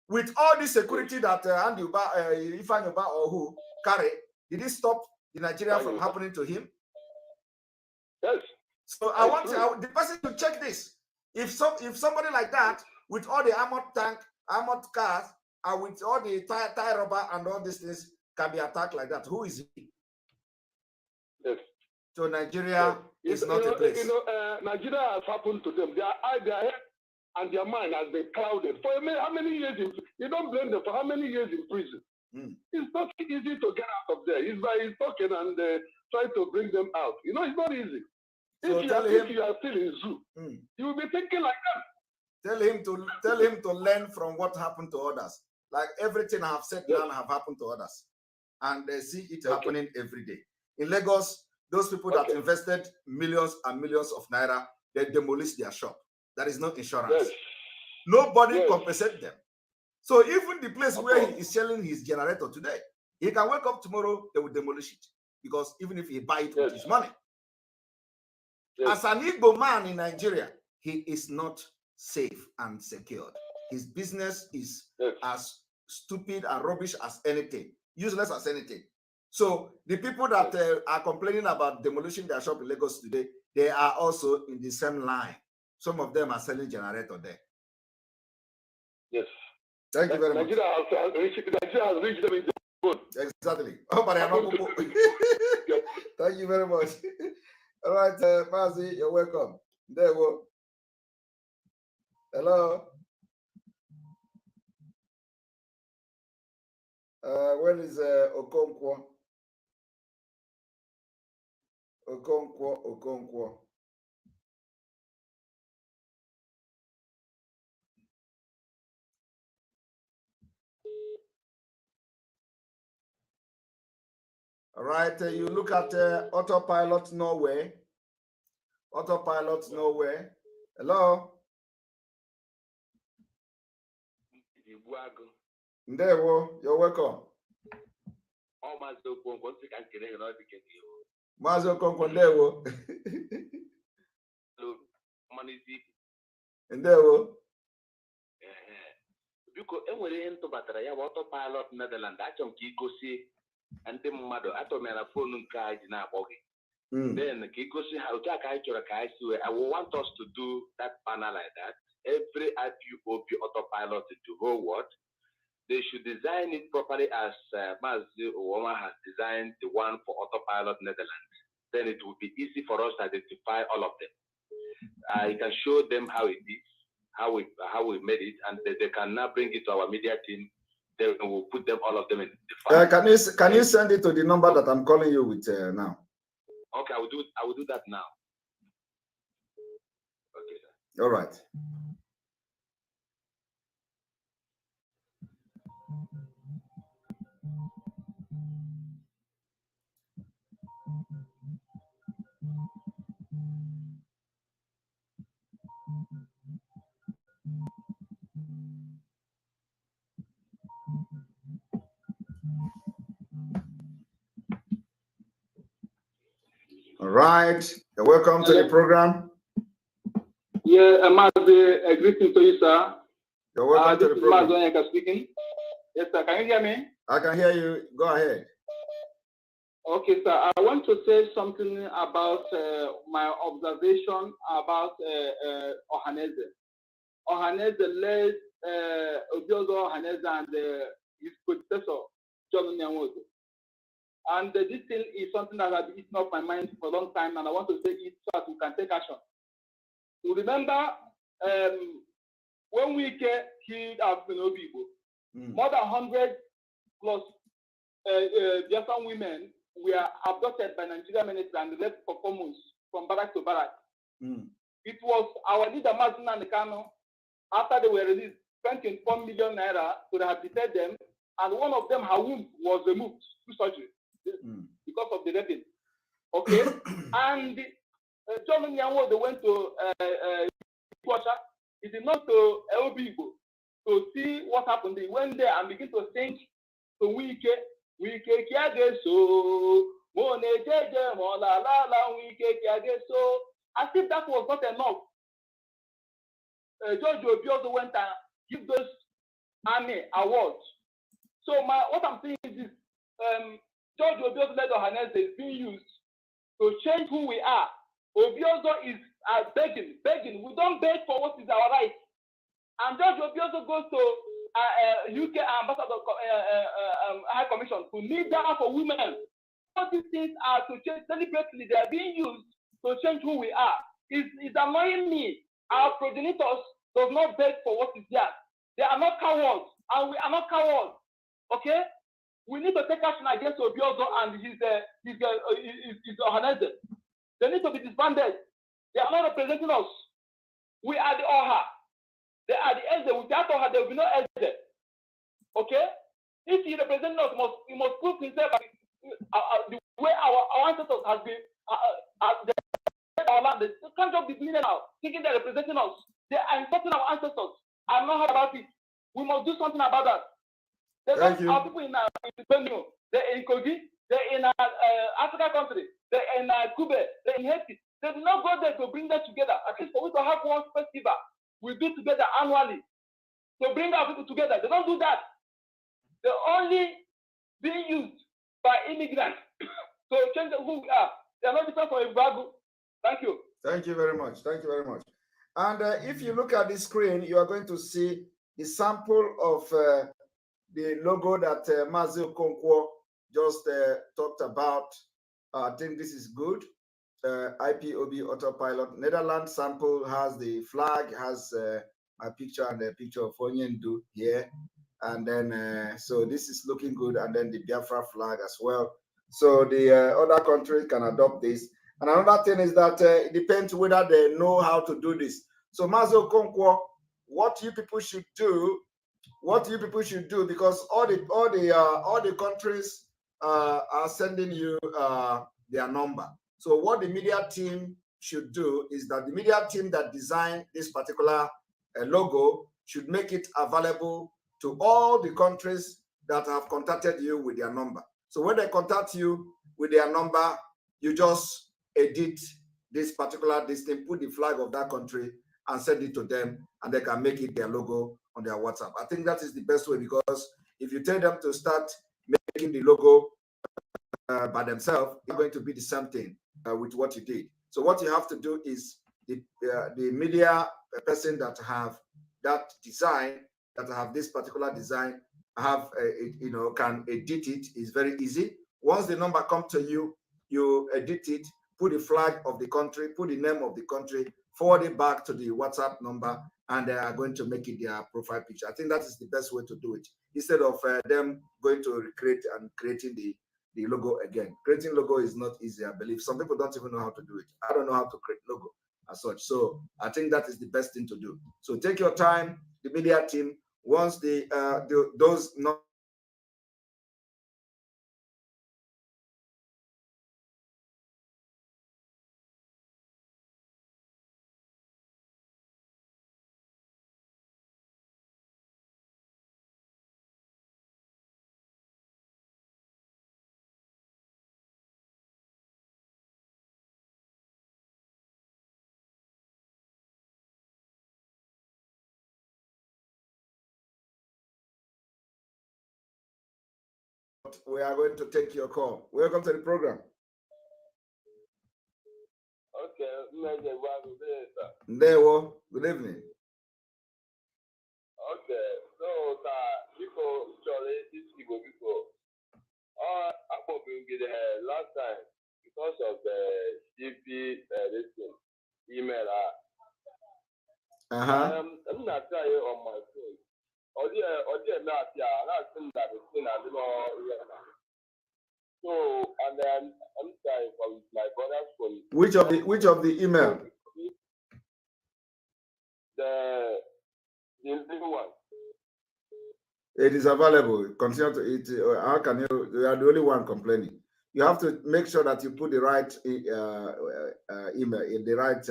With all this security that Ifanyoba or who carry, did it stop the Nigeria from happening to him? Yes. So I want the person to check this. If somebody like that, with all the armored tank, armored cars, and with all the tie rubber and all these things can be attacked like that, who is he? Yes. So Nigeria is not a place. Nigeria has happened to them. Their head and their mind has been clouded. For how many years? You don't blame them for how many years in prison. It's not easy to get out of there. It's by talking and trying to bring them out. It's not easy. So if you are still in zoo, you will be thinking like that. Tell him to learn from what happened to others. Like everything I have said now have happened to others, and they see it happening every day. In Lagos, those people that invested millions and millions of naira, they demolished their shop. There is no insurance. Nobody compensates them. So even the place where he is selling his generator today, he can wake up tomorrow, they will demolish it. Because even if he buy it with his money. As an Igbo man in Nigeria, he is not safe and secured. His business is as stupid and rubbish as anything, useless as anything. So the people that are complaining about demolishing their shop in Lagos today, they are also in the same line. Some of them are selling generator there. Yes. Thank you very much. Nigeria has reached them in the boat. Exactly. Oh, but I know. Thank you very much. All right, Mazi, you're welcome. There we go. Hello. Where is Okonkwo? Okonkwo. All right, you look at autopilot Norway. Autopilot Norway. Hello. Ndewo, you're welcome. Mazo Okonkwo, Ndewo. Ndewo. Biko enwere ihe ntụbatara ya bụ autopilot Netherlands achọ m ka igosi ndị mmadụ atọmera fon nke a ji na-akpọ gị then ka igosi ha otu a ka anyị chọrọ ka anyị si wee I want us to do that panel like that. Every IPOB autopilot in the whole world, they should design it properly as Mazi Owoma has designed the one for autopilot Netherlands. Then it will be easy for us to identify all of them. I can show them how it is, how we made it, and they can now bring it to our media team. Then we'll put them, all of them, in the file. Can you send it to the number that I'm calling you with now? Okay, I will do that now. Okay, sir. All right. All right. Welcome to the program. Yeah, Mazi, greeting to you, sir. You're welcome to the program. Mazi Onyeka speaking. Yes, sir. Can you hear me? I can hear you. Go ahead. Okay, sir. I want to say something about my observation about Ohaneze. Ohaneze led Obiozo Ohaneze and his predecessor, John Nyanwodo. And this thing is something that has been eaten up my mind for a long time, and I want to say it so that we can take action. You remember when we killed our people, more than 100 plus Biafran women were abducted by Nigerian military and left for 4 months from barrack to barrack. It was our leader, Martin Kano, after they were released, spent 4 million naira to rehabilitate them, and one of them, her womb was removed through surgery because of the raping. Okay? And John Nyanwo, they went to Kwasha. He did not to Elbigo to see what happened. They went there and began to think to Wike Kiage so Mone Jeje Mola Lala Wike Kiage so as if that was not enough. George Obiozo went and give those army awards. So what I'm saying is this, George Obiozo led Ohaneze is being used to change who we are. Obiozo is begging. We don't beg for what is our right. And George Obiozo goes to UK Ambassador High Commission to kneel down for women. All these things are to change deliberately. They are being used to change who we are. It's annoying me. Our progenitors does not beg for what is theirs. They are not cowards, and we are not cowards. Okay? We need to take action against Obiozo and his Ohaneze. They need to be disbanded. They are not representing us. We are the OHA. They are the Eze. Without OHA, there will be no Eze. Okay? If he represents us, he must prove himself the way our ancestors have been. Our land. They can't just be doing it now, thinking they're representing us. They are insulting our ancestors. I'm not happy about it. We must do something about that. There's our people in Benue, they're in Kogi, they're in African country, they're in Cuba, they're in Haiti. They do not go there to bring them together. At least for we to have one festival we do together annually to bring our people together. They don't do that. They're only being used by immigrants to change who we are. They're not different from Ibagu. Thank you. Thank you very much. Thank you very much. And if you look at the screen, you are going to see the sample of the logo that Mazi Okonkwo just talked about. I think this is good. IPOB autopilot. Netherlands sample has the flag, has my picture and the picture of Onyendu here. And then, so this is looking good. And then the Biafra flag as well. So the other countries can adopt this. And another thing is that it depends whether they know how to do this. So Mazo Konkwo, what you people should do, because all the countries are sending you their number. So what the media team should do is that the media team that designed this particular logo should make it available to all the countries that have contacted you with their number. So when they contact you with their number, you just edit this particular thing, put the flag of that country and send it to them, and they can make it their logo on their WhatsApp. I think that is the best way, because if you tell them to start making the logo by themselves, it's going to be the same thing with what you did. So what you have to do is the media person that have that design, that have this particular design, have can edit it. Is very easy. Once the number comes to you, you edit it, put the flag of the country, put the name of the country, forward it back to the WhatsApp number, and they are going to make it their profile picture. I think that is the best way to do it, instead of them going to recreate and creating the logo again. Creating logo is not easy, I believe. Some people don't even know how to do it. I don't know how to create logo as such. So I think that is the best thing to do. So take your time, the media team, once those not we are going to take your call. Welcome to the program. Okay, Ndewo, good evening. okay, so people this before. I hope you get last time because of the GP email. I'm not trying on my phone. Not that it's been a little. So and then I'm trying from my brother's phone. Which of the email? The new one. It is available. Continue to it. How can you are the only one complaining. You have to make sure that you put the right email in the right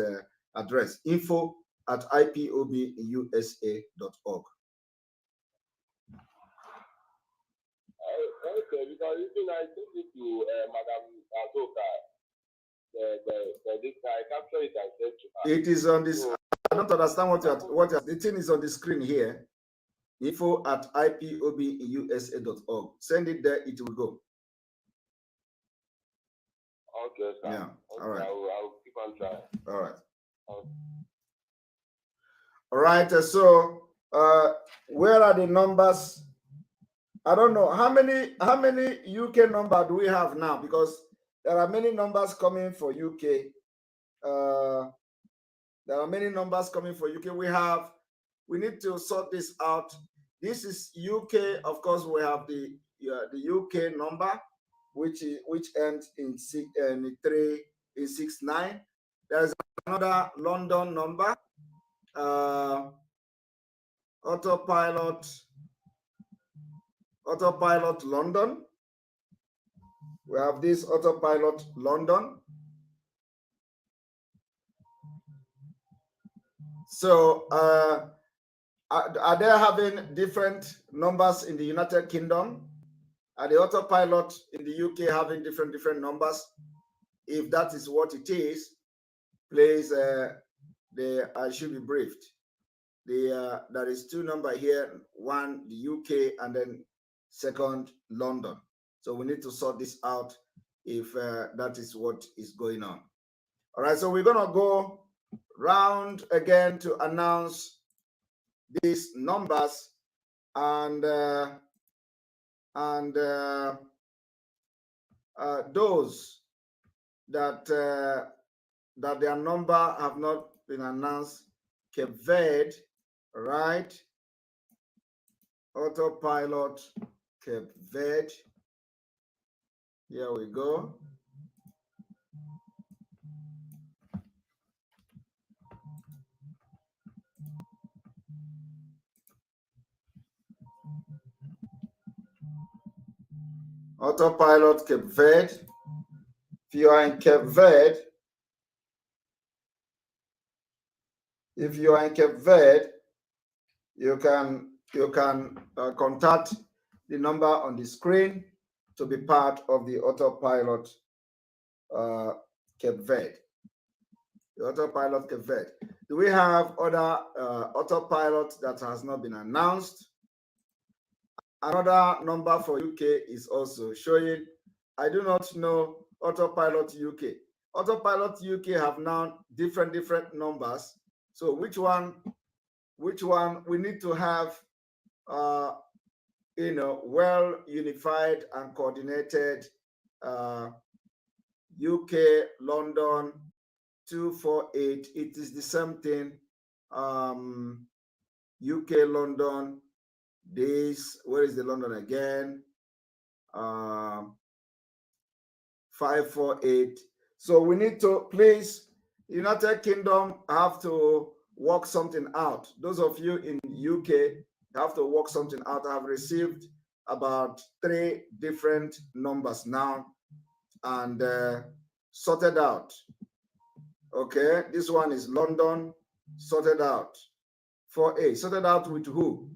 address. info@ipobusa.org. Okay, because I took it to Madam Azoka. I capture it and send to her. It is on this. I don't understand what the thing is on the screen here. info@ipobusa.org. Send it there, it will go. Okay, sir. Yeah. Okay, All right. I'll keep on trying. All right. Okay. All right. So, where are the numbers? I don't know how many UK number do we have now, because there are many numbers coming for UK. There are many numbers coming for UK. We need to sort this out. This is UK. Of course, we have the UK number, which ends in 69. There's another London number. Autopilot London. We have this Autopilot London. So are they having different numbers in the United Kingdom? Are the Autopilot in the UK having different numbers? If that is what it is, please, I should be briefed. There is two numbers here, one the UK and then second London. So we need to sort this out if that is what is going on. All right, so we're gonna go round again to announce these numbers and those that that their number have not been announced. Cape Verde, right? Autopilot Cape Verde. Here we go. Autopilot Cape Verde. If you are in Cape Verde, you can contact the number on the screen to be part of the Autopilot Cape Verde. The Autopilot Cape Verde. Do we have other Autopilot that has not been announced? Another number for UK is also showing. I do not know Autopilot UK. Autopilot UK have now different numbers. So which one we need to have well unified and coordinated. UK London 248. It is the same thing. UK London. This, where is the London again? 548. So we need to, please, United Kingdom have to work something out. Those of you in UK have to work something out. I've received about 3 different numbers now and sorted out. Okay, this one is London, sorted out. 4A, sorted out with who?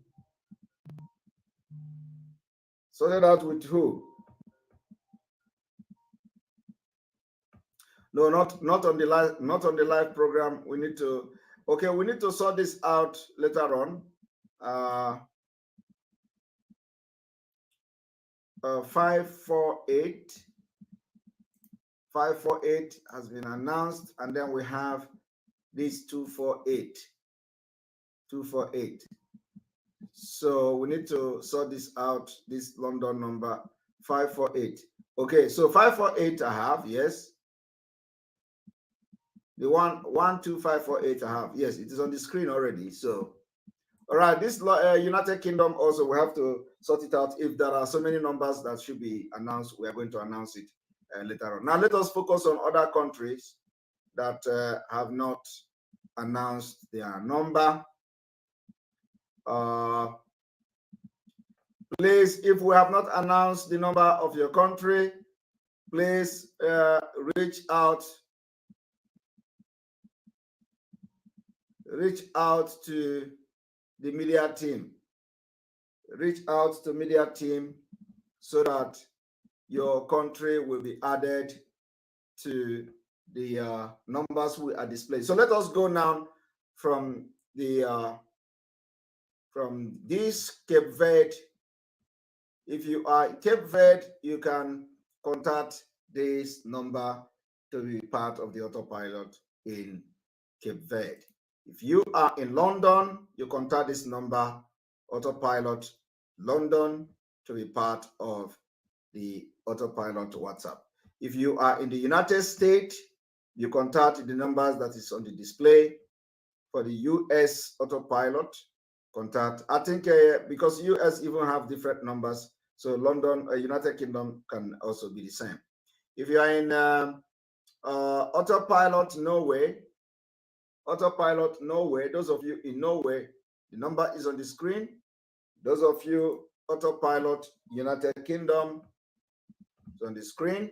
Sorted out with who? No, not on the live program. We need to, okay, we need to sort this out later on. 548 has been announced, and then we have this 248. So we need to sort this out, this London number 548. Okay, so 548 I have, yes. The 12548 I have, yes, it is on the screen already. So, all right, this United Kingdom also, we have to sort it out. If there are so many numbers that should be announced, we are going to announce it later on. Now let us focus on other countries that have not announced their number. Please, if we have not announced the number of your country, please reach out to the media team. Reach out to media team so that your country will be added to the numbers we are displaying. So let us go now from the from this Cape Verde. If you are in Cape Verde, you can contact this number to be part of the Autopilot in Cape Verde. If you are in London, you contact this number, Autopilot London, to be part of the Autopilot WhatsApp. If you are in the United States, you contact the numbers that is on the display. For the US Autopilot, contact, I think because US even have different numbers, so London, United Kingdom can also be the same. If you are in Autopilot Norway. Autopilot Norway. Those of you in Norway, the number is on the screen. Those of you Autopilot United Kingdom, it's on the screen.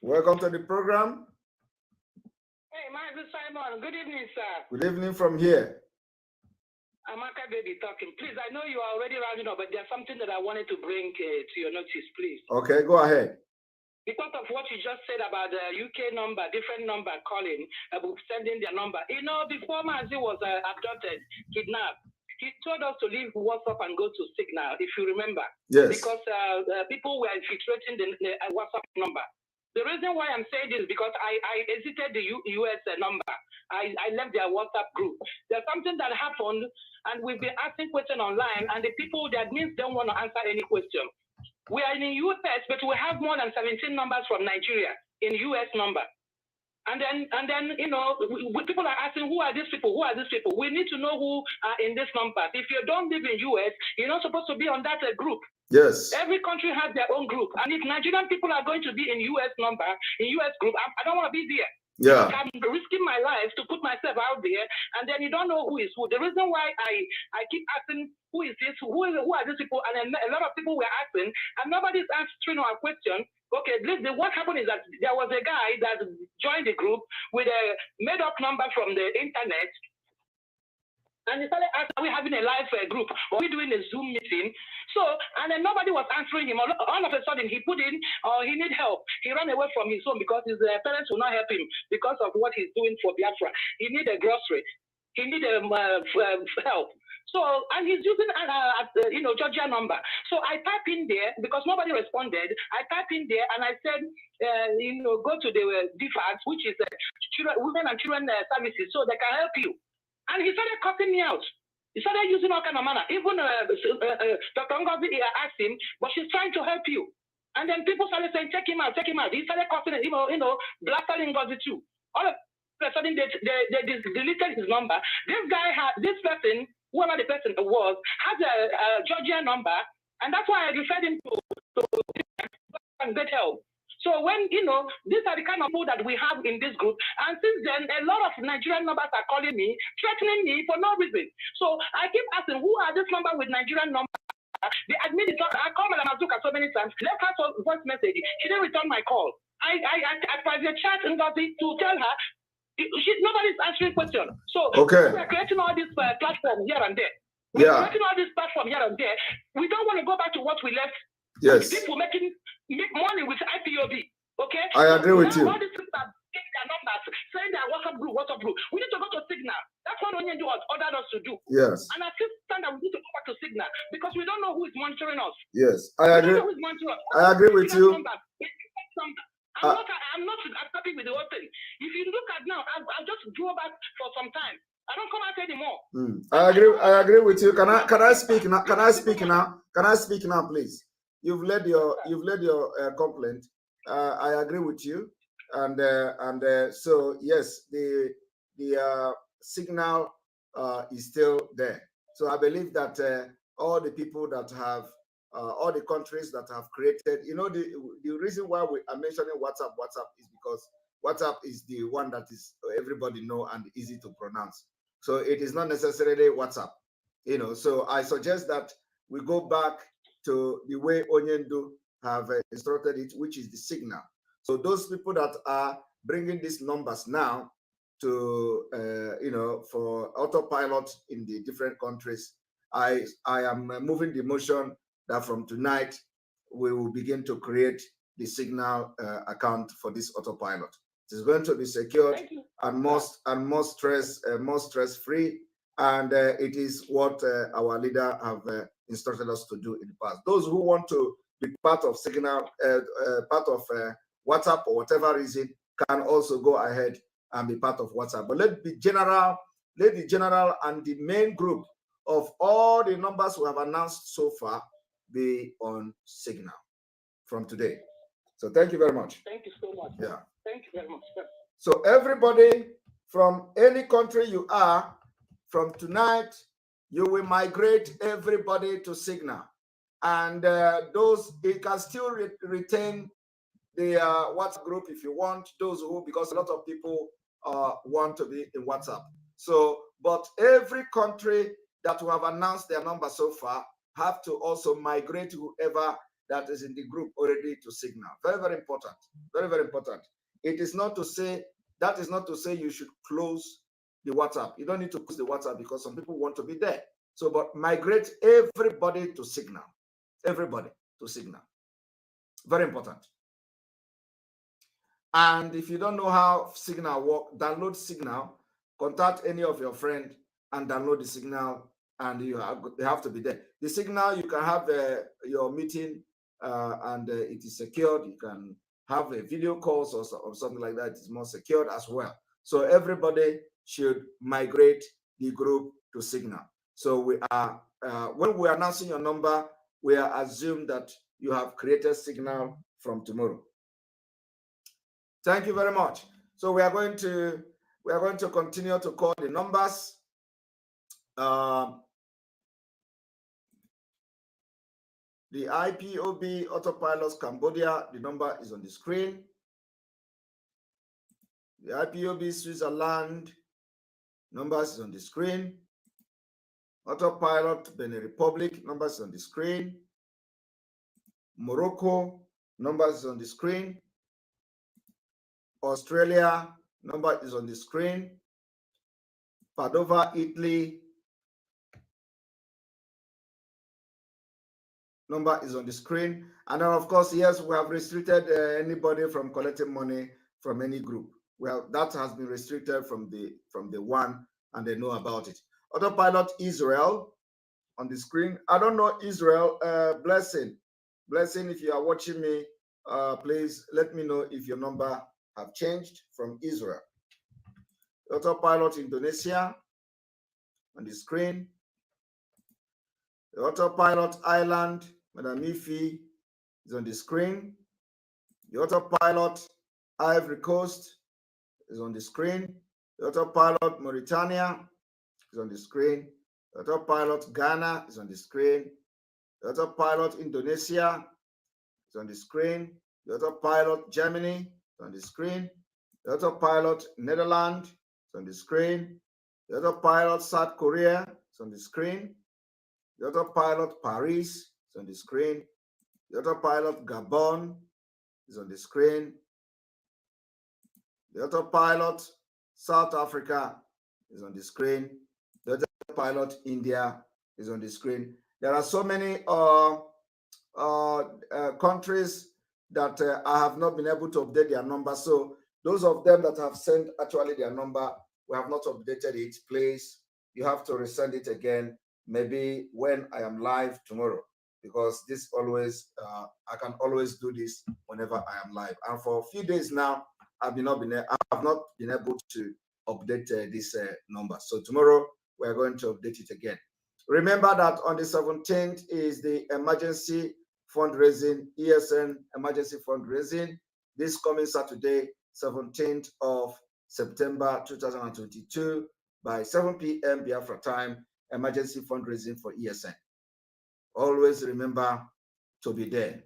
Welcome to the program. Hey, Master Simon. Good evening, sir. Good evening from here. Amaka Baby talking. Please, I know you are already rounding up, but there's something that I wanted to bring to your notice, please. Okay, go ahead. Because of what you just said about the UK number, different number calling, sending their number. You know, before Mazi was abducted, kidnapped, he told us to leave WhatsApp and go to Signal, if you remember. Yes. Because people were infiltrating the WhatsApp number. The reason why I'm saying this is because I exited the US number. I left their WhatsApp group. There's something that happened, and we've been asking questions online, and the people, the admins don't want to answer any question. We are in the US, but we have more than 17 numbers from Nigeria in US number. And then you know, people are asking, who are these people? Who are these people? We need to know who are in this number. If you don't live in US, you're not supposed to be on that group. Yes. Every country has their own group. And if Nigerian people are going to be in US number, in US group, I don't want to be there. Yeah. I'm risking my life to put myself out there, and then you don't know who is who. The reason why I keep asking, who is this? Who are these people? And a lot of people were asking, and nobody's answering our question. Okay, what happened is that there was a guy that joined the group with a made-up number from the internet. And he started asking, are we having a live group? Are we doing a Zoom meeting? So, and then nobody was answering him. All of a sudden, he put in, he need help. He ran away from his home because his parents will not help him because of what he's doing for Biafra. He need a grocery. He need help. So, and he's using, Georgia number. So I type in there, because nobody responded, I type in there and I said, go to the DFACS, which is Women and Children Services, so they can help you. And he started cutting me out. He started using all kind of manner. Even Dr. Ngozi asked him, but she's trying to help you. And then people started saying, take him out, take him out. He started cutting it, blasting Ngozi too. All of a sudden, they deleted his number. This person, whoever the person was, has a Georgia number, and that's why I referred him to get help. So when, these are the kind of people that we have in this group. And since then, a lot of Nigerian numbers are calling me, threatening me for no reason. So I keep asking, who are this number with Nigerian number? The admin is not, I called Madam Azuka so many times, left her voice message. She didn't return my call. I private chat Ngozi to tell her, nobody's answering questions. So we're creating all these platforms here and there. We're creating all these platforms here and there. We don't want to go back to what we left. Yes. People make money with IPOB. Okay? I agree with you. All these people are getting their numbers, saying their WhatsApp group. We need to go to Signal. That's what Onyendu ordered us to do. Yes. And I still stand that we need to go back to Signal because we don't know who is monitoring us. Yes, I agree. We don't know who is monitoring us. I agree with you. I'm not happy with the whole thing. If you look at now, I just drove back for some time. I don't come out anymore. I agree with you. Can I speak now? Can I speak now? Can I speak now, please? You've led your complaint. I agree with you, and so yes, the signal is still there. So I believe that all the people that have all the countries that have created, the reason why we are mentioning WhatsApp is because WhatsApp is the one that is everybody know and easy to pronounce. So it is not necessarily WhatsApp, So I suggest that we go back to the way Onyendu have instructed it, which is the signal. So those people that are bringing these numbers now to, for autopilot in the different countries, I am moving the motion that from tonight, we will begin to create the signal account for this autopilot. It is going to be secured and more stress-free, and it is what our leader have instructed us to do in the past. Those who want to be part of Signal, part of WhatsApp or whatever reason, can also go ahead and be part of WhatsApp. But let the general and the main group of all the numbers we have announced so far be on Signal from today. So thank you very much. Thank you so much. Yeah. Thank you very much. So everybody from any country you are, from tonight, you will migrate everybody to Signal. And those, it can still retain the WhatsApp group if you want, those who, because a lot of people want to be in WhatsApp. So, but every country that will have announced their number so far have to also migrate whoever that is in the group already to Signal. Very, very important. Very, very important. It is not to say, that is not to say you should close the WhatsApp. You don't need to close the WhatsApp because some people want to be there. So, but migrate everybody to Signal. Everybody to Signal. Very important. And if you don't know how Signal works, download Signal, contact any of your friends and download the Signal, and you have to be there. The Signal, you can have your meeting and it is secured. You can have a video calls or something like that. It's more secured as well. So everybody should migrate the group to Signal. So we are, when we are announcing your number, we are assumed that you have created Signal from tomorrow. Thank you very much. So we are going to continue to call the numbers. The IPOB Autopilots Cambodia, the number is on the screen. The IPOB Switzerland, numbers is on the screen. Autopilot Benin Republic, numbers on the screen. Morocco, numbers is on the screen. Australia, number is on the screen. Padova, Italy, number is on the screen. And then, of course, yes, we have restricted anybody from collecting money from any group. Well, that has been restricted from the one, and they know about it. Autopilot Israel on the screen. I don't know Israel. Blessing, if you are watching me, please let me know if your number have changed from Israel. Autopilot Indonesia on the screen. The Autopilot Island, Madam Ifi, is on the screen. The Autopilot Ivory Coast is on the screen. The Autopilot Mauritania is on the screen. The Autopilot Ghana is on the screen. The Autopilot Indonesia is on the screen. The Autopilot Germany is on the screen. The Autopilot Netherlands is on the screen. The Autopilot South Korea is on the screen. The Autopilot Paris is on the screen. The Autopilot Gabon is on the screen. The Autopilot South Africa is on the screen. The Autopilot India is on the screen. There are so many countries that I have not been able to update their number. So those of them that have sent actually their number, we have not updated it. Please, you have to resend it again. Maybe when I am live tomorrow, because this always, I can always do this whenever I am live. And for a few days now, I have not been able to update this number. So tomorrow we are going to update it again. Remember that on the 17th is the emergency fundraising, ESN emergency fundraising. This coming Saturday, 17th of September 2022, by 7 p.m. Biafra time, emergency fundraising for ESN. Always remember to be there.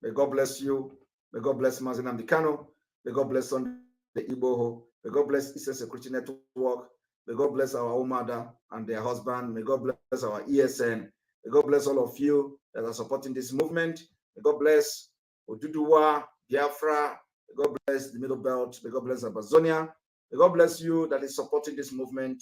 May God bless you. May God bless Mazinam Dikano. May God bless Sunday Iboho. May God bless Eastern Security Network. May God bless our mother and their husband. May God bless our ESN. May God bless all of you that are supporting this movement. May God bless Oduduwa, Biafra. May God bless the Middle Belt. May God bless Amazonia. May God bless you that is supporting this movement.